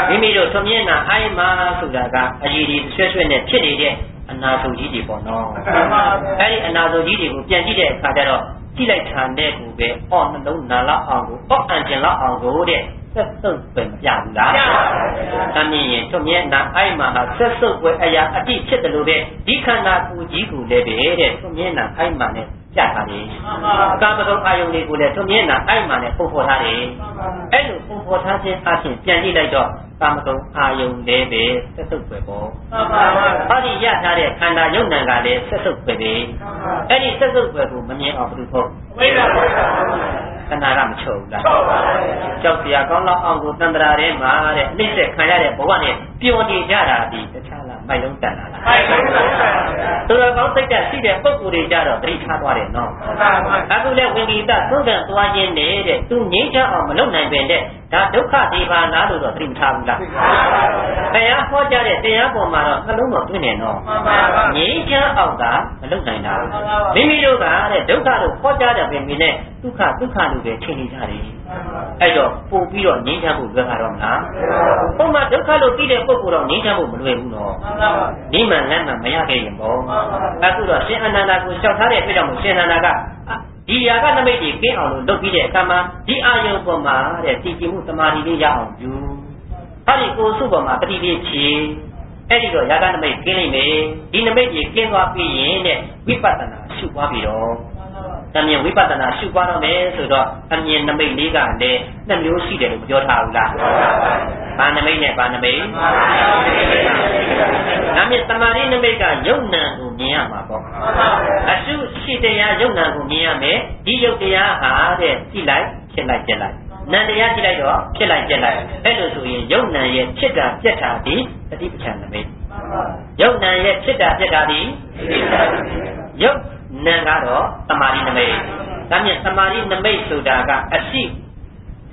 မိမိတို့ထုံးမြဲနာအဲ့မှဆိုတာကအရေးဒီဆွဲဆွဲနဲ့ဖြစ်နေတဲ့အနာဆိုကြီးတွေပေါ့နော်အဲ့ဒီအနာဆိုကြီးတွေကိုပြန်ကြည့်တဲ့အခါကျတော့ကြည့်လိုက်တာနဲ့ကိုပဲနှလုံးနာလောက်အောင်ကိုအံကျင်လောက်အောင်ကိုတဲ့ဆက်စုပ်ပဲမပြဘူးလားအမြင်ရင်ထုံမြဲနာအဲ့မှာဟာဆက်စုပ်ပွဲအရာအတိဖြစ်တယ်လို့ပဲဒီခန္ဓာကိုယ်ကြီးကိုလည်းပဲတဲ့ထုံမြဲနာအဲ့မှာနဲ့ပြထားတယ်ကာမဂုဏ်အာယုန်လေးကိုလည်းထုံမြဲနာအဲ့မှာနဲ့ပုံဖော်ထားတယ်အဲ့လိုပုံဖော်ထားခြင်းအပြင်ပြန်ကြည့်လိုက်တော့ကာမဂုဏ်အာယုန်လေးပဲဆက်စုပ်ပဲပေါ့ဟောဒီရထားတဲ့ခန္ဓာယုံနံကလည်းဆက်စုပ်ပဲပဲအဲ့ဒီဆက်စုပ်ပဲကိုမမြင်အောင်ဘယ်လိုဖို့ဝိဒါခန္ဓာကမချုပ်ဘူးလားကြောက်စရာကောင်းလောက်အောင်ကိုတန္တရာထဲမှာတဲ့အနှိမ့်ဆက်ခံရတဲ့ဘဝနဲ့ပျော်နေကြတာဒီတခြားလားမိုက်လုံးတန်တာလားမိုက်လုံးတန်တာသူတော်ကောင်းစိတ်ဓာတ်ရှိတဲ့ပုဂ္ဂိုလ်တွေကြတော့သတိထားသွားတယ်နော်အခုလည်းဝိကိတသုံးကံသွားခြင်းနေတဲ့သူငြိမ်းချမ်းအောင်မလုပ်နိုင်ပင်တဲ့ဒါဒုက္ခဒီပါလားလို့တော့သတိမထားဘူးလားတရားဟောကြတဲ့တရားပေါ်မှာတော့နှလုံးတော်တွင်းနေတော့ငြိမ်းချမ်းအောင်သာမလုပ်နိုင်တာမိမိတို့ကတဲ့ဒုက္ခလို့ဟောကြတဲ့ပင်နဲ့ဒုက္ခလို့ပဲထင်နေကြတယ်အဲ့တော့ပို့ပြီးတော့ငြိမ်းချမ်းဖို့လွယ်ပါတော့မလားပုံမှန်ဒုက္ခလို့သိတဲ့ပုဂ္ဂိုလ်တော့ငြိမ်းချမ်းဖို့မလွယ်ဘူးနော်ဒီမှန်လမ်းမှမရခဲ့ရင်ပေါ့အခုတော့ရှင်အနန္ဒာကိုလျှောက်ထားတဲ့အတွက်ကြောင့်ရှင်အနန္ဒာကဒီယာကနမိတ်တွေကင်းအောင်လို့လုပ်ပြီးတဲ့အခါမှာဒီအာယုံပေါ်မှာတဲ့တည်ကြည်မှုသမာဓိလေးရအောင်ယူ ဒီကိုစုပေါ်မှာပฏิပိချီအဲ့ဒီတော့ယာကနမိတ်ကင်းနေမယ်ဒီနမိတ်ကြီးကင်းသွားပြီးရင်တဲ့ဝိပဿနာရှုပွားပြီးတော့တမြင်ဝိပဿနာရှုပွားတော့မယ်ဆိုတော့အမြင်နမိတ်လေးကလည်းနှစ်မျိုးရှိတယ်လို့ပြောထားဘူးလားဘာနမိတ်နဲ့ဘာနမိတ်ဒါမြင်သမာဓိနမိတ်ကယုံနံကိုမြင်ရမှာပေါ့အရှုရှိတရားယုံနံကိုမြင်ရမယ်ဒီယုတ်တရားဟာတဲ့ကြည့်လိုက်ဖြစ်လိုက်ပြက်လိုက်နံတရားကြည့်လိုက်တော့ဖြစ်လိုက်ပြက်လိုက်အဲ့လိုဆိုရင်ယုံနံရဲ့ဖြစ်တာပြက်တာဒီတတိပဋ္ဌာန်နမိတ်ယုံနံရဲ့ဖြစ်တာပြက်တာဒီယုတ်နံကတော့သမာဓိနမိတ်ဒါမြင်သမာဓိနမိတ်ဆိုတာကအရှိ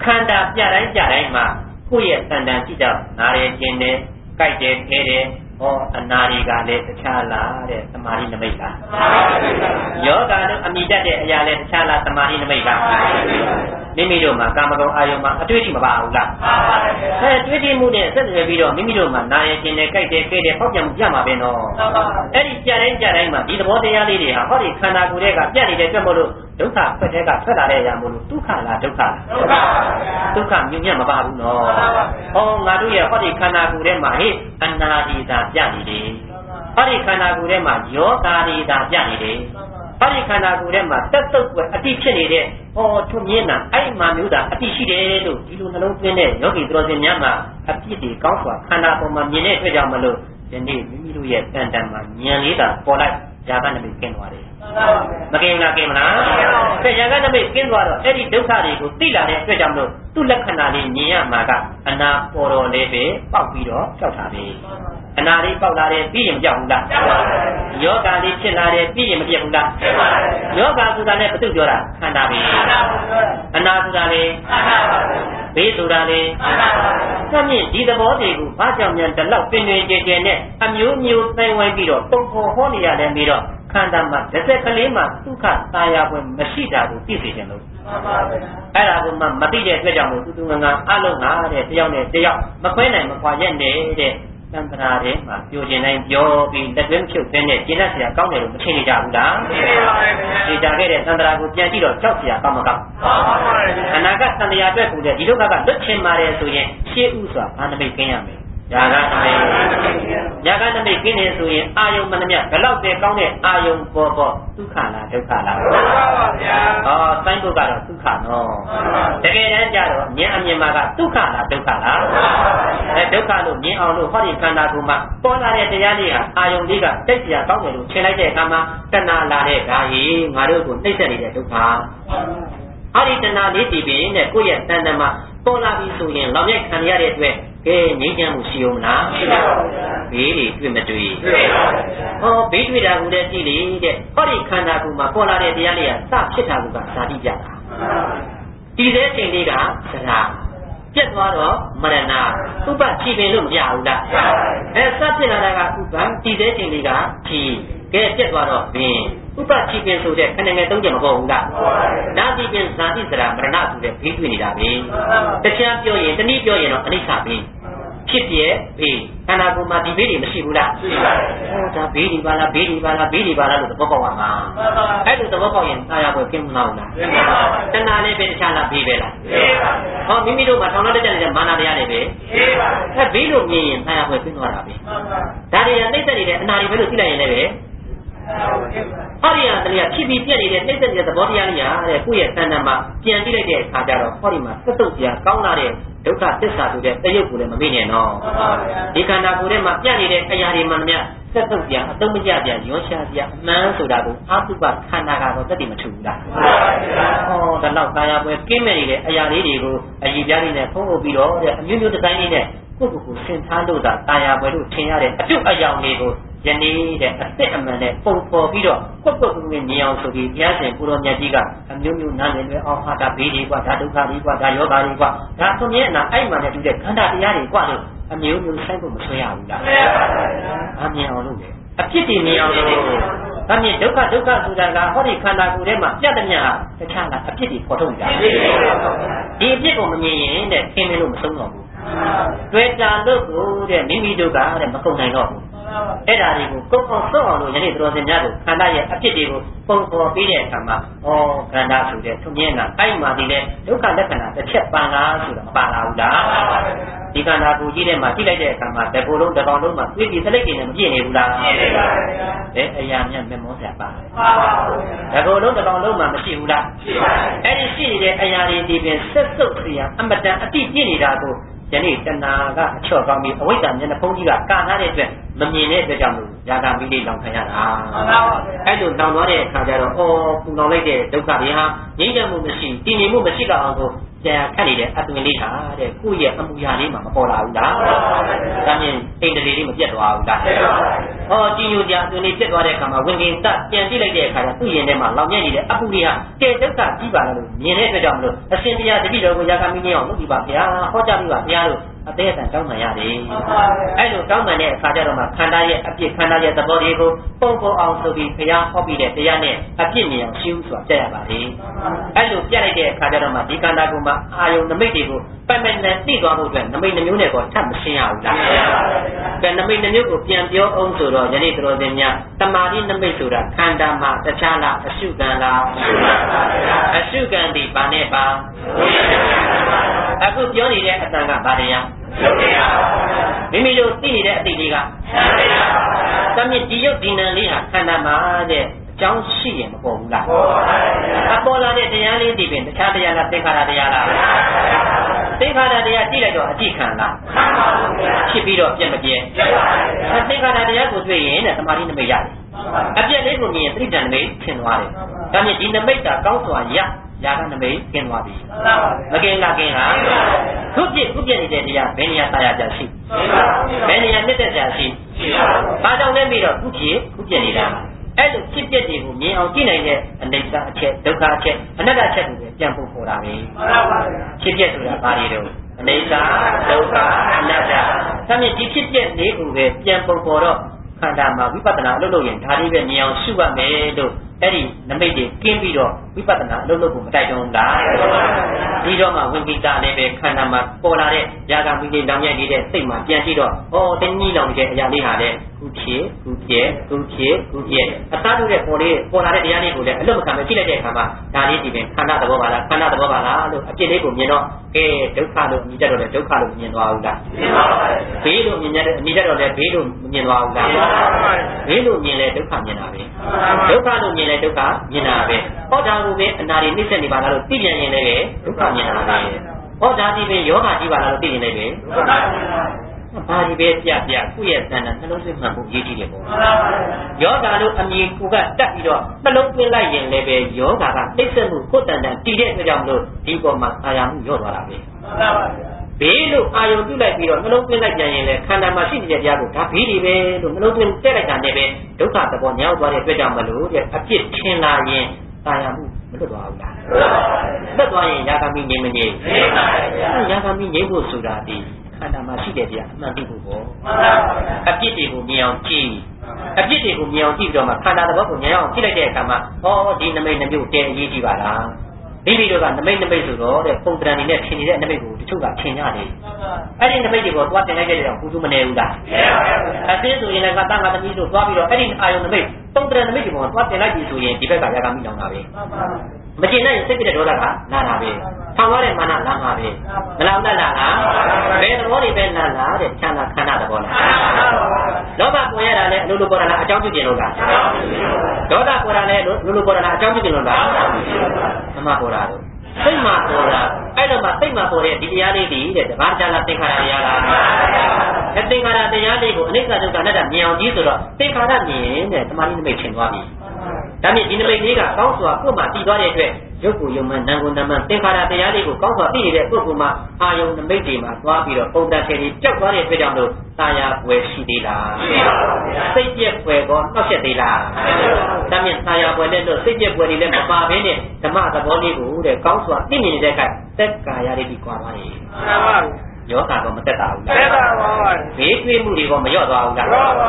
ခန္ဓာပြတိုင်းပြတိုင်းမှာကိုယ့်ရဲ့တန်တန်ကြည့်တော့နားရခြင်းနဲ့ကြိုက်တယ်ခဲတယ်ဟောအနာတွေကလည်းတခြားလားတဲ့သမာဓိနမိတ်လားယောဂတို့အမိတတ်တဲ့အရာလည်းတခြားလားသမာဓိနမိတ်လားမိမိတို့မှာကာမဂုဏ်အာယုံမှာအတွေ့အထိမပါဘူးလားတွေ့ထိမှုနဲ့ဆက်သွယ်ပြီးတော့မိမိတို့မှာနာရခြင်းနဲ့ကြိုက်တယ်ခဲတယ်ပေါက်ပြန်ပြမှာပဲနော်အဲ့ဒီကြတိုင်းမှာဒီသဘောတရားလေးတွေဟာဟောဒီခန္ဓာကိုယ်တွေကပြနေတဲ့အတွက်မို့လို့ဒုက္ခဖက်တဲ့ကထွက်လာတဲ့အရာမို့လို့ဒုက္ခလားဒုက္ခလားဒုက္ခမြင်မြတ်မပါဘူးနော်ဟောငါတို့ရဲ့ဟောဒီခန္ဓာကိုယ်ထဲမှာဟေ့အနာဒီသာပြနေတယ်ဟောဒီခန္ဓာကိုယ်ထဲမှာယောဂါဒီသာပြနေတယ်ဟောဒီခန္ဓာကိုယ်ထဲမှာတက်တုတ်ပဲအတိဖြစ်နေတဲ့ဟောသူမြင်တာအဲ့မှာမျိုးတာအတိရှိတယ်လို့ဒီလိုနှလုံးသွင်းတဲ့ယောဂီသူတော်စင်များမှာအပြစ်တွေကောင်းစွာခန္ဓာပေါ်မှာမြင်တဲ့အတွက်ကြောင့်မလို့ဒီနေ့မိမိတို့ရဲ့တန်တန်မှာဉာဏ်လေးသာပေါ်လိုက်ဇာကနမိတ်ကင်းသွားတယ်မကင်းလားကင်းမလားဆရာကနမိတ်ကင်းသွားတော့အဲ့ဒီဒုက္ခတွေကိုသိလာတဲ့အတွက်ကြောင့်မလို့သူ့လက္ခဏာလေးမြင်ရမှာကအနာပေါ်တော်လေးပဲပေါက်ပြီးတော့ကြောက်တာပဲအနာလေးပေါက်လာတယ်ပြီးရင်ကြောက်ဘူးလားယောဂလေးဖြစ်လာတယ်ပြီးရင်မပြတ်ဘူးလားယောဂဆိုတာလည်းဘယ်သူပြောတာခန္ဓာပဲအနာဆိုတာလည်းဘေးဆိုတာလည်းသမြင့်ဒီသဘောတွေကိုဘာကြောင့်များဒီလောက်ပင်တွေကြဲကြဲနဲ့အမျိုးမျိုးသိဝိုင်းပြီးတော့ပုံဖော်ဟောနေရတယ်ပြီးတော့ခန္ဓာမှာတစ်စက်ကလေးမှာဒုက္ခသာယာပွဲမရှိတာကိုသိစေတယ်လို့အဲ့ဒါကမှမသိတဲ့အတွက်ကြောင့်မို့တူငါအလုံးငါတဲ့တယောက်နဲ့တယောက်မခွဲနိုင်မခွာရက်နေတဲ့သံဃာတွေမှာပြောခြင်းတိုင်းပြောပြီးလက်တွဲဖြုတ်ဖဲနဲ့ကျင့်တတ်စရာကောင်းတယ်လို့မထင်နေကြဘူးလားထင်ပါပါဗျာဒီကြခဲ့တဲ့သံဃာကိုပြန်ကြည့်တော့ကြောက်စရာကောင်းမကောင်းအနာဂတ်သံဃာအတွက်ကိုလည်းဒီလောကကလွတ်ချင်ပါတယ်ဆိုရင်ရှေးဥစွာဘာနမိတ်ကင်းရမယ်ယာကနမိတ်ကင်းနေဆိုရင်အာယုံမနှမြဘလောက်တည်းကောင်းတဲ့အာယုံပေါ်ဒုက္ခလားဒုက္ခလားဒုက္ခပါဗျာဟောစိုင်းဖို့ကတော့ဒုက္ခနော်တကယ်တမ်းကျတော့ဉာဏ်အမြင်မှာကဒုက္ခလားဒုက္ခလားဒုက္ခလို့မြင်အောင်လို့ဟောဒီခန္ဓာကိုယ်မှာပေါ်လာတဲ့တရားလေးဟာအာယုံလေးကတိတ်စရာကောင်းတယ်လို့ထင်လိုက်တဲ့အခါမှာတဏှာလာတဲ့ဒါကြီးငါတို့ကိုနှိမ့်ဆက်နေတဲ့ဒုက္ခဟောဒီတဏှာလေးတည်ပြီးနဲ့ကိုယ့်ရဲ့တဏ္ဍမှာပေါ်လာပြီဆိုရင်လောင်မြိုက်ခံရတဲ့အတွက်ကဲငြိမ်းချမ်းမှုရှိအောင်လားရှိပါဘူးဗျာဘေးတွေတွေ့မတွေ့တွေ့ပါဘူးဗျာဟောဘေးတွေ့တာကိုလည်းကြည့်လေတဲ့ဟောဒီခန္ဓာကိုယ်မှာပေါ်လာတဲ့တရားလေးကစဖြစ်တာကဇာတိပြတာဒီတဲ့ချိန်လေးကသရာပြတ်သွားတော့မရဏဥပဖြီးပင်လို့မရဘူးလားစဖြစ်လာတာကဥပဒီတဲ့ချိန်လေးကဖြီးကဲပြတ်သွားတော့ဘင်းဥပဖြီးပင်ဆိုတဲ့ခဏငယ်သုံးချက်မပေါ်ဘူးလားနာတိပင်ဇာတိသရာမရဏဆိုတဲ့ဘေးတွေ့နေတာပဲတခြားပြောရင်တနည်းပြောရင်တော့အနိစ္စဘေးဖြစ်ပြဲဘေးခန္ဓာကိုယ်မှာဒီဘေးတွေမရှိဘူးလားရှိပါတယ်ဟောဒါဘေးတွေပါလားဘေးတွေပါလားဘေးတွေပါလားလို့သဘောပေါက်ပါမှာအဲ့လိုသဘောပေါက်ရင်သာယာပွဲကင်းမလားတဏှာလည်းပဲတခြားလားဘေးပဲလားဘေးပါဟောမိမိတို့မှာထောင်လောက်တဲ့မာနတရားတွေပဲဘေးပါအဲ့ဘေးလို့မြင်ရင်သာယာပွဲကင်းသွားတာပဲဒါတွေကနှိမ့်သက်နေတဲ့အနာတွေပဲလို့သိလိုက်ရင်လည်းပဲဟောဒီဟာတည်းကဖြစ်ပြီးပြက်နေတဲ့နှိမ့်သက်နေတဲ့သဘောတရားလေးဟာတဲ့ကိုယ့်ရဲ့တဏ္ဍာမှာပြန်ကြည့်လိုက်တဲ့အခါကျတော့ဟောဒီမှာသတ်တုတ်ပြကောင်းလာတဲ့ဒုက္ခသစ္စာဆိုတဲ့တရုပ်ကိုလည်းမမေ့နဲ့နော်ဒီခန္ဓာကိုယ်ထဲမှာပြနေတဲ့အရာတွေမှန်များသတ်တုတ်ပြအတုံးမကြပြရောရှားပြအမှန်ဆိုတာကိုအာတုပခန္ဓာကတော့သက်တည်မထူဘူးလားဟောဒါတော့ကာယပွဲကင်းမဲ့နေတဲ့အရာလေးတွေကိုအည်ပြားလေးနဲ့ဖုံးဖို့ပြီးတော့တဲ့အမျိုးမျိုးဒီဇိုင်းလေးနဲ့ကိုယ့်ကိုယ်ဆင်ထားလို့သာကာယပွဲလို့ထင်ရတဲ့အတုအယောင်လေးကိုယနေ့တဲ့အစ်အမှန်နဲ့ပုံပေါ်ပြီးတော့ကွက်ကွက်ကွင်းမြင်အောင်ဆိုပြီးဘုရားရှင်ကိုရောမြတ်ကြီးကအမျိုးမျိုးနားလည်လွယ်အောင်ဟာတာဘေးတွေကဒါဒုက္ခတွေကဒါယောဂတွေကဒါသူမြဲအနာအဲ့မှနဲ့တူတဲ့ခန္ဓာတရားတွေကလို့အမျိုးမျိုးဆိုင်ဖို့မဆွဲရဘူးလားအမြင်အောင်လုပ်တယ်အဖြစ်တည်မြင်အောင်လုပ်ဒါမြင်ဒုက္ခဆိုတာကဟောဒီခန္ဓာကိုယ်ထဲမှာပြတ်တဲ့မြတ်ဟာတခြားလားအဖြစ်တည်ပေါ်ထုတ်ကြဒီအဖြစ်ကိုမမြင်ရင်တဲ့ခင်မင်းလို့မဆုံးတော့ဘူးတွေ့တာလို့ကိုတဲ့မိမိတို့ကတဲ့မကုန်နိုင်တော့ဘူး အဲ့ဒါတွေကိုကုန်းအောင်ဆုံးအောင်လို့ယနေ့တော်စင်များတို့ခန္ဓာရဲ့အဖြစ်တွေကိုပုံပေါ်ပြီးတဲ့အခါမှာဩခန္ဓာဆိုတဲ့သူမြင်တာအဲ့မှာဒီလေဒုက္ခလက္ခဏာတစ်ချက်ပန်လားဆိုတော့မပါလာဘူးလားဒီခန္ဓာကိုကြီးထဲမှာကြည့်လိုက်တဲ့အခါမှာတကူလုံးတစ်ကောင်လုံးမှာသိပြီးစလိတ်တွေနဲ့မပြည့်နေဘူးလားပြည့်နေပါဘူးအရာမြတ်မျက်မောဆရာပါတကူလုံးတစ်ကောင်လုံးမှာမရှိဘူးလားရှိပါဘူးအဲ့ဒီရှိနေတဲ့အရာတွေဒီပြင်ဆက်စုပ်စီရအမတန်အတိပြည့်နေတာကိုယနေ့တဏှာကအချော့ကောင်းပြီးအဝိဇ္ဇာမျက်နှာဖုံးကြီးကကာထားတဲ့အတွက်မမြင်တဲ့အတွက်ကြောင့်လို့ຢာကမိလေးလောင်ခံရတာအဲ့လိုလောင်သွားတဲ့အခါကျတော့ပူလောင်လိုက်တဲ့ဒုက္ခတွေဟာငြိမ်းချမ်းမှုမရှိတည်ငြိမ်မှုမရှိတော့အောင်ဆိုကြာခက်နေတဲ့အသွင်လေးဟာတဲ့ကိုယ့်ရဲ့အမူအရာလေးမှာမပေါ်လာဘူးလားဒါမြင်အိန္ဒြေလေးမပြတ်သွားဘူးလားကြည်ညိုကြအသွင်လေးပြတ်သွားတဲ့အခါမှာဝင်ကင်တပြန်ကြည့်လိုက်တဲ့အခါကျသူ့ရင်ထဲမှာလောင်မြဲနေတဲ့အပူလေးဟာကဲဒုက္ခကြီးပါလားလို့မြင်တဲ့အတွက်ကြောင့်မလို့အရှင်တရားတပည့်တော်ကိုຢာကမိလေးအောင်လုပ်ပြီးပါဗျာဟောကြားပြီးပါဗျာလို့အသေးအတန်တောင်းပန်ရတယ်အဲ့လိုတောင်းပန်တဲ့အခါကျတော့မှခန္ဓာရဲ့အပြစ်ခန္ဓာရဲ့သဘောတွေကိုပုံပေါ်အောင်ဆိုပြီးဘုရားဟောပြီးတဲ့တရားနဲ့အပြစ်မြင်အောင်ရှင်းဥစွာပြရပါလေအဲ့လိုပြလိုက်တဲ့အခါကျတော့မှဒီခန္ဓာကိုယ်မှာအာယုံနမိတ်တွေကိုပိုင်ပိုင်နဲ့သိသွားဖို့အတွက်နမိတ်နှမျိုးနဲ့တော့ထပ်မရှင်းရဘူးလားကဲနမိတ်နှမျိုးကိုပြန်ပြောအောင်ဆိုတော့ယနေ့တော်စင်များတမာတိနမိတ်ဆိုတာခန္ဓာမှာတခြားလားအရှုကံလားအရှုကံဒီဘာနဲ့ပါအခုပြောနေတဲ့အတန်ကဘာတရားမိမိတို့သိနေတဲ့အတိတ်တွေကသမီးဒီရုပ်ဒီနာလေးဟာခန္ဓာမှာတဲ့အကြောင်းရှိရင်မပေါ်ဘူးလားအပေါ်လာတဲ့တရားလေးဒီပင်တခြားတရားလားသင်္ခါရတရားလားသင်္ခါရတရားကြည့်လိုက်တော့အကြည့်ခံလားဖြစ်ပြီးတော့ပြက်မပြဲသင်္ခါရတရားကိုတွေ့ရင်တဲ့သမာဓိနမိတ်ရတယ်အပြက်လေးကိုမြင်ရင်သတိတန်နမိတ်ထင်သွားတယ်ဒါမြင်ဒီနမိတ်ကကောင်းစွာရຢာကနမိတ်ကျင်းသွားပြီမကင်းလားကင်းလားခုပြနေတဲ့တရားဘယ်နေရာသာယာကြရှိဘယ်နေရာနှစ်သက်ကြရှိဘာကြောင့်လဲပြီးတော့ခုပြနေတာအဲ့လိုဖြစ်ပျက်တွေကိုမြင်အောင်ကြည့်နိုင်တဲ့အနိစ္စအချက်ဒုက္ခအချက်အနတ္တအချက်ကိုပြန်ပို့ပေါ်တာပဲဖြစ်ပျက်ဆိုတာဘာတွေတော့အနိစ္စဒုက္ခအနတ္တဒါမြင်ဒီဖြစ်ပျက်လေးကိုပဲပြန်ပို့ပေါ်တော့ခန္ဓာမှာဝိပဿနာအလုပ်လုပ်ရင်ဒါလေးပဲမြင်အောင်ရှုရမယ်လို့အဲ့ဒီနမိတ်တွေကင်းပြီးတော့ဝိပဿနာအလုပ်လုပ်ဖို့မတိုက်တွန်းဘူးလားဒီတော့မှဝင်ကိစ္စလည်းပဲခန္ဓာမှာပေါ်လာတဲ့ຢာကမိလေးလောင်ရိုက်နေတဲ့စိတ်မှာပြန်ကြည့်တော့တင်းကြီးလောင်နေတဲ့အရာလေးဟာလည်းခုဖြစ်အသားတို့တဲ့ပေါ်လာတဲ့တရားလေးကိုလည်းအလုပ်မခံပဲကြည့်လိုက်တဲ့အခါမှာဒါလေးဒီပင်ခန္ဓာသဘောပါလားခန္ဓာသဘောပါလားလို့အပြစ်လေးကိုမြင်တော့ကဲဒုက္ခလို့မြင်တတ်တော့လေဒုက္ခလို့မြင်သွားဘူးလားမြင်ပါပါဘေးလို့မြင်တတ်တော့လေဘေးလို့မြင်သွားဘူးလားဘေးလို့မြင်လေဒုက္ခမြင်တာပဲဒုက္ခလို့မြင်လေဒုက္ခမြင်တာပဲဟောဒါကိုပဲအနာတွေနှိမ့်ဆက်နေပါလားလို့သိပြန်ရင်လည်းဒုက္ခမြင်တာပဲဟောဒါဒီပဲယောဂကြီးပါလားလို့သိရင်လည်းဘာဒီပဲပြကိုယ့်ရဲ့သဏ္ဍာန်နှလုံးသွင်းမှန်ဖို့ရည်ကြီးတယ်ပေါ့ယောဂလို့အမြင်ကိုကတက်ပြီးတော့နှလုံးသွင်းလိုက်ရင်လည်းပဲယောဂကသိစက်မှုကိုယ်တဏ္ဍာန်တည်တဲ့အတွက်ကြောင့်မလို့ဒီပေါ်မှာအာရမှုရော့သွားတာပဲဘေးလို့အာယုံပြုလိုက်ပြီးတော့နှလုံးသွင်းလိုက်ပြန်ရင်လည်းခန္ဓာမှာရှိနေတဲ့တရားကိုဒါဘေးတွေပဲလို့နှလုံးသွင်းတက်လိုက်တာနဲ့ပဲဒုက္ခသဘောညောင်းသွားတဲ့အတွက်ကြောင့်မလို့တဲ့အပြစ်ထင်လာရင်အာရမှုမလွတ်သွားဘူးလားလွတ်သွားရင်ယာကမိငြိမ်မငြိမ်ယာကမိငြိမ်ဖို့ဆိုတာဒီခန္ဓာမှာရှိတဲ့တရားအမှန်သိဖို့ပေါ့အပြစ်တွေကိုမြင်အောင်ကြည့်ပြီးတော့မှခန္ဓာသဘောကိုမြင်အောင်ကြည့်လိုက်တဲ့အခါမှာဒီနမိတ်နှမျိုးတဲအရေးကြီးပါလားမိမိတို့ကနမိတ်ဆိုတော့တဲ့ပုံတရံနေနဲ့ထင်နေတဲ့နမိတ်ကိုတချို့ကထင်ရတယ်အဲ့ဒီနမိတ်တွေကိုသွားတင်လိုက်တဲ့ကြောင့်ကုသမနေဘူးလားအသိဆိုရင်လည်းငါတန်ငါသမီးတို့သွားပြီးတော့အဲ့ဒီအာယုံနမိတ်ပုံတရံနမိတ်တွေကိုသွားတင်လိုက်ပြီဆိုရင်ဒီဘက်ကယာကမိလောင်တာပဲမကျင်နိုင်စိတ်ပြတဲ့ဒေါသကလာတာပဲထောင်ရတဲ့မာနလာမှာပဲမလောင်တတ်လားဘယ်သဘောတွေပဲလာတဲ့ချမ်းသာခန္ဓာသဘောလားလောဘပေါ်ရတာလည်းလူပေါ်ရတာအကြောင်းပြုကျင်လို့လားဒေါသပေါ်ရတာလည်းလူပေါ်ရတာအကြောင်းပြုကျင်လို့လားအမှပေါ်တာတော့စိတ်မှာပေါ်တာအဲ့တော့မှစိတ်မှာပေါ်တဲ့ဒီတရားလေးတွေတဲ့တဘာကြလားသင်္ခါရတရားလားသင်္ခါရတရားလေးကိုအနိစ္စဒုက္ခအနတ္တမြင်အောင်ကြည့်ဆိုတော့သင်္ခါရမြင်တဲ့သမာဓိနမိတ်ထင်သွားပြီဒါမြင်ဒီနမိတ်လေးကကောင်းစွာကိုယ်မှတည်သွားတဲ့အတွက်ရုပ်ကိုယုံမှန်နာကိုနာမှန်သင်္ခါရတရားလေးကိုကောင်းစွာသိနေတဲ့ပုဂ္ဂိုလ်မှာအာယုံနမိတ်တွေမှာသွားပြီးတော့ပုံတန်ချေတွေကြောက်သွားတဲ့အတွက်ကြောင့်လို့သာယာပွယ်ရှိသေးလားစိတ်ပြည့်ပွယ်ကောနှောက်ရက်သေးလားဒါမြင်သာယာပွယ်တဲ့လို့စိတ်ပြည့်ပွယ်တွေလည်းမပါဘဲနဲ့ဓမ္မသဘောလေးကိုတဲ့ကောင်းစွာသိမြင်နေတဲ့အခါသက်ကာယလေးကြီးကွာသွားတယ် ယောဂါကမတက်တာဘူးလားတက်တာပါဘေးတွေးမှုတွေကမရော့သွားဘူးလားရော့ပါ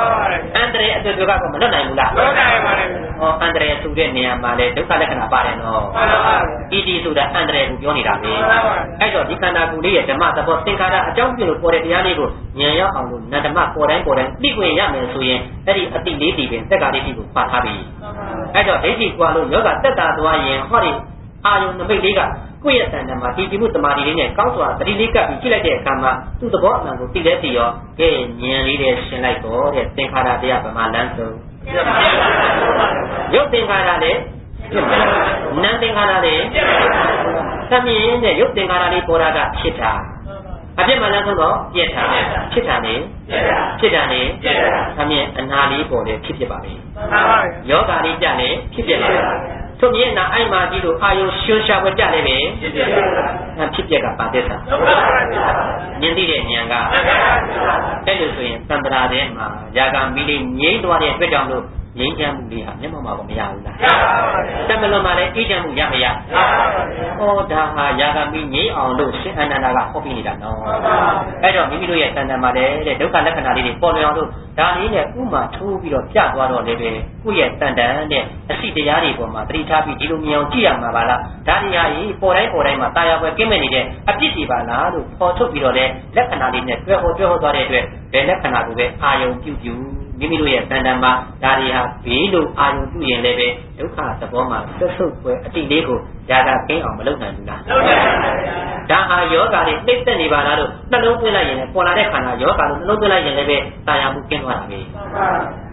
အန္တရာယ်အတွေ့အကြုံကမလွတ်နိုင်ဘူးလားလွတ်နိုင်ပါတယ်ဟောအန္တရာယ်ဆိုတဲ့နေရာမှာလေဒုက္ခလက္ခဏာပါတယ်နော်မှန်ပါပါဣတိဆိုတာအန္တရာယ်ကိုပြောနေတာပဲမှန်ပါပါအဲ့တော့ဒီခန္ဓာကိုယ်လေးရဲ့ဓမ္မသဘောသင်္ခါရအကြောင်းပြုလို့ပေါ်တဲ့တရားလေးကိုဉာဏ်ရောက်အောင်လို့နန္ဓမပေါ်တိုင်းသိခွင့်ရမယ်ဆိုရင်အဲ့ဒီအတိလေးတည်ပင်သက္ကာလေးကိုပါထားပြီအဲ့တော့ဒိဋ္ဌိကွာလို့ယောဂတက်တာသွားရင်ဟောဒီအာယုန်နမိတ်လေးကကိုယ့်ရဲ့တဏ္ဍာမှာတည်ကြည်မှုတမာတိလေးနဲ့ကောင်းစွာသတိလေးကပ်ပြီးကြည့်လိုက်တဲ့အခါမှာသူ့သဘောအမှန်ကိုသိလဲသိရောကဲဉာဏ်လေးနဲ့ရှင်းလိုက်တော့တဲ့သင်္ခါရတရားဗမာလမ်းဆုံးရုပ်သင်္ခါရလည်းနာမ်သင်္ခါရလည်းသမင်းနဲ့ရုပ်သင်္ခါရလေးပေါ်တာကဖြစ်တာအပြစ်မှလည်းဆိုတော့ပြက်တာဖြစ်တာနဲ့ဖြစ်တာနဲ့သမင်းအနာလေးပေါ်တယ်ဖြစ်ပါပြီယောဂါလေးကြလည်းဖြစ်ပါပြီသူမြင်နာအိုက်မာကြီးတို့အာယုရှွှရှာဝကြလည်းပဲဖြစ်ပြက်ကပါတဲ့စာမြင်သိတဲ့ဉာဏ်ကအဲ့လိုဆိုရင်သံဃာထဲမှာယာကမီလေးငြိမ့်သွားတဲ့အတွက်ကြောင့်လို့ငြိမ်းချမ်းမှုလေးဟာမျက်မှောက်မှာမရဘူးလားတမလွန်မှာလည်းအေးချမ်းမှုရမရဟောဒါဟာယာကမီငြိမ့်အောင်လို့ရှင်အနန္ဒာကဟောပြနေတာနော်အဲ့တော့မိမိတို့ရဲ့တဏ္ဍာမှာလည်းတဲ့ဒုက္ခလက္ခဏာလေးတွေပေါ်လွင်အောင်လို့ဒါလေးနဲ့ဥမာထိုးပြီးတော့ပြသွားတော့လည်းပဲကိုယ့်ရဲ့တဏ္ဍာနဲ့အစိတရားတွေပေါ်မှာသတိထားပြီးဒီလိုမြင်အောင်ကြည့်ရမှာပါလားဒါတွေဟာပေါ်တိုင်းမှာတာယာပွဲကင်းမဲ့နေတဲ့အပြစ်တွေပါလားလို့ပေါ်ထုတ်ပြီးတော့လည်းလက္ခဏာလေးနဲ့တွဲဟောသွားတဲ့အတွက်ဘယ်လက္ခဏာကိုပဲအာယုံပြုမိမိတို့ရဲ့တဏ္ဍာမှာဒါတွေဟာဘေးလို့အာယုံပြုရင်လည်းပဲဒုက္ခသဘောမှာဆွတ်ပွဲအတိလေးကိုယာကကင်းအောင်မလုပ်နိုင်ဘူးလားလုပ်နိုင်ပါဘူးဒါဟာယောဂါတွေနှိမ့်သက်နေပါလားလို့နှလုံးသွင်းလိုက်ရင်လည်းပေါ်လာတဲ့ခန္ဓာယောဂါလို့နှလုံးသွင်းလိုက်ရင်လည်းပဲတာယာမှုကင်းသွားတာပဲ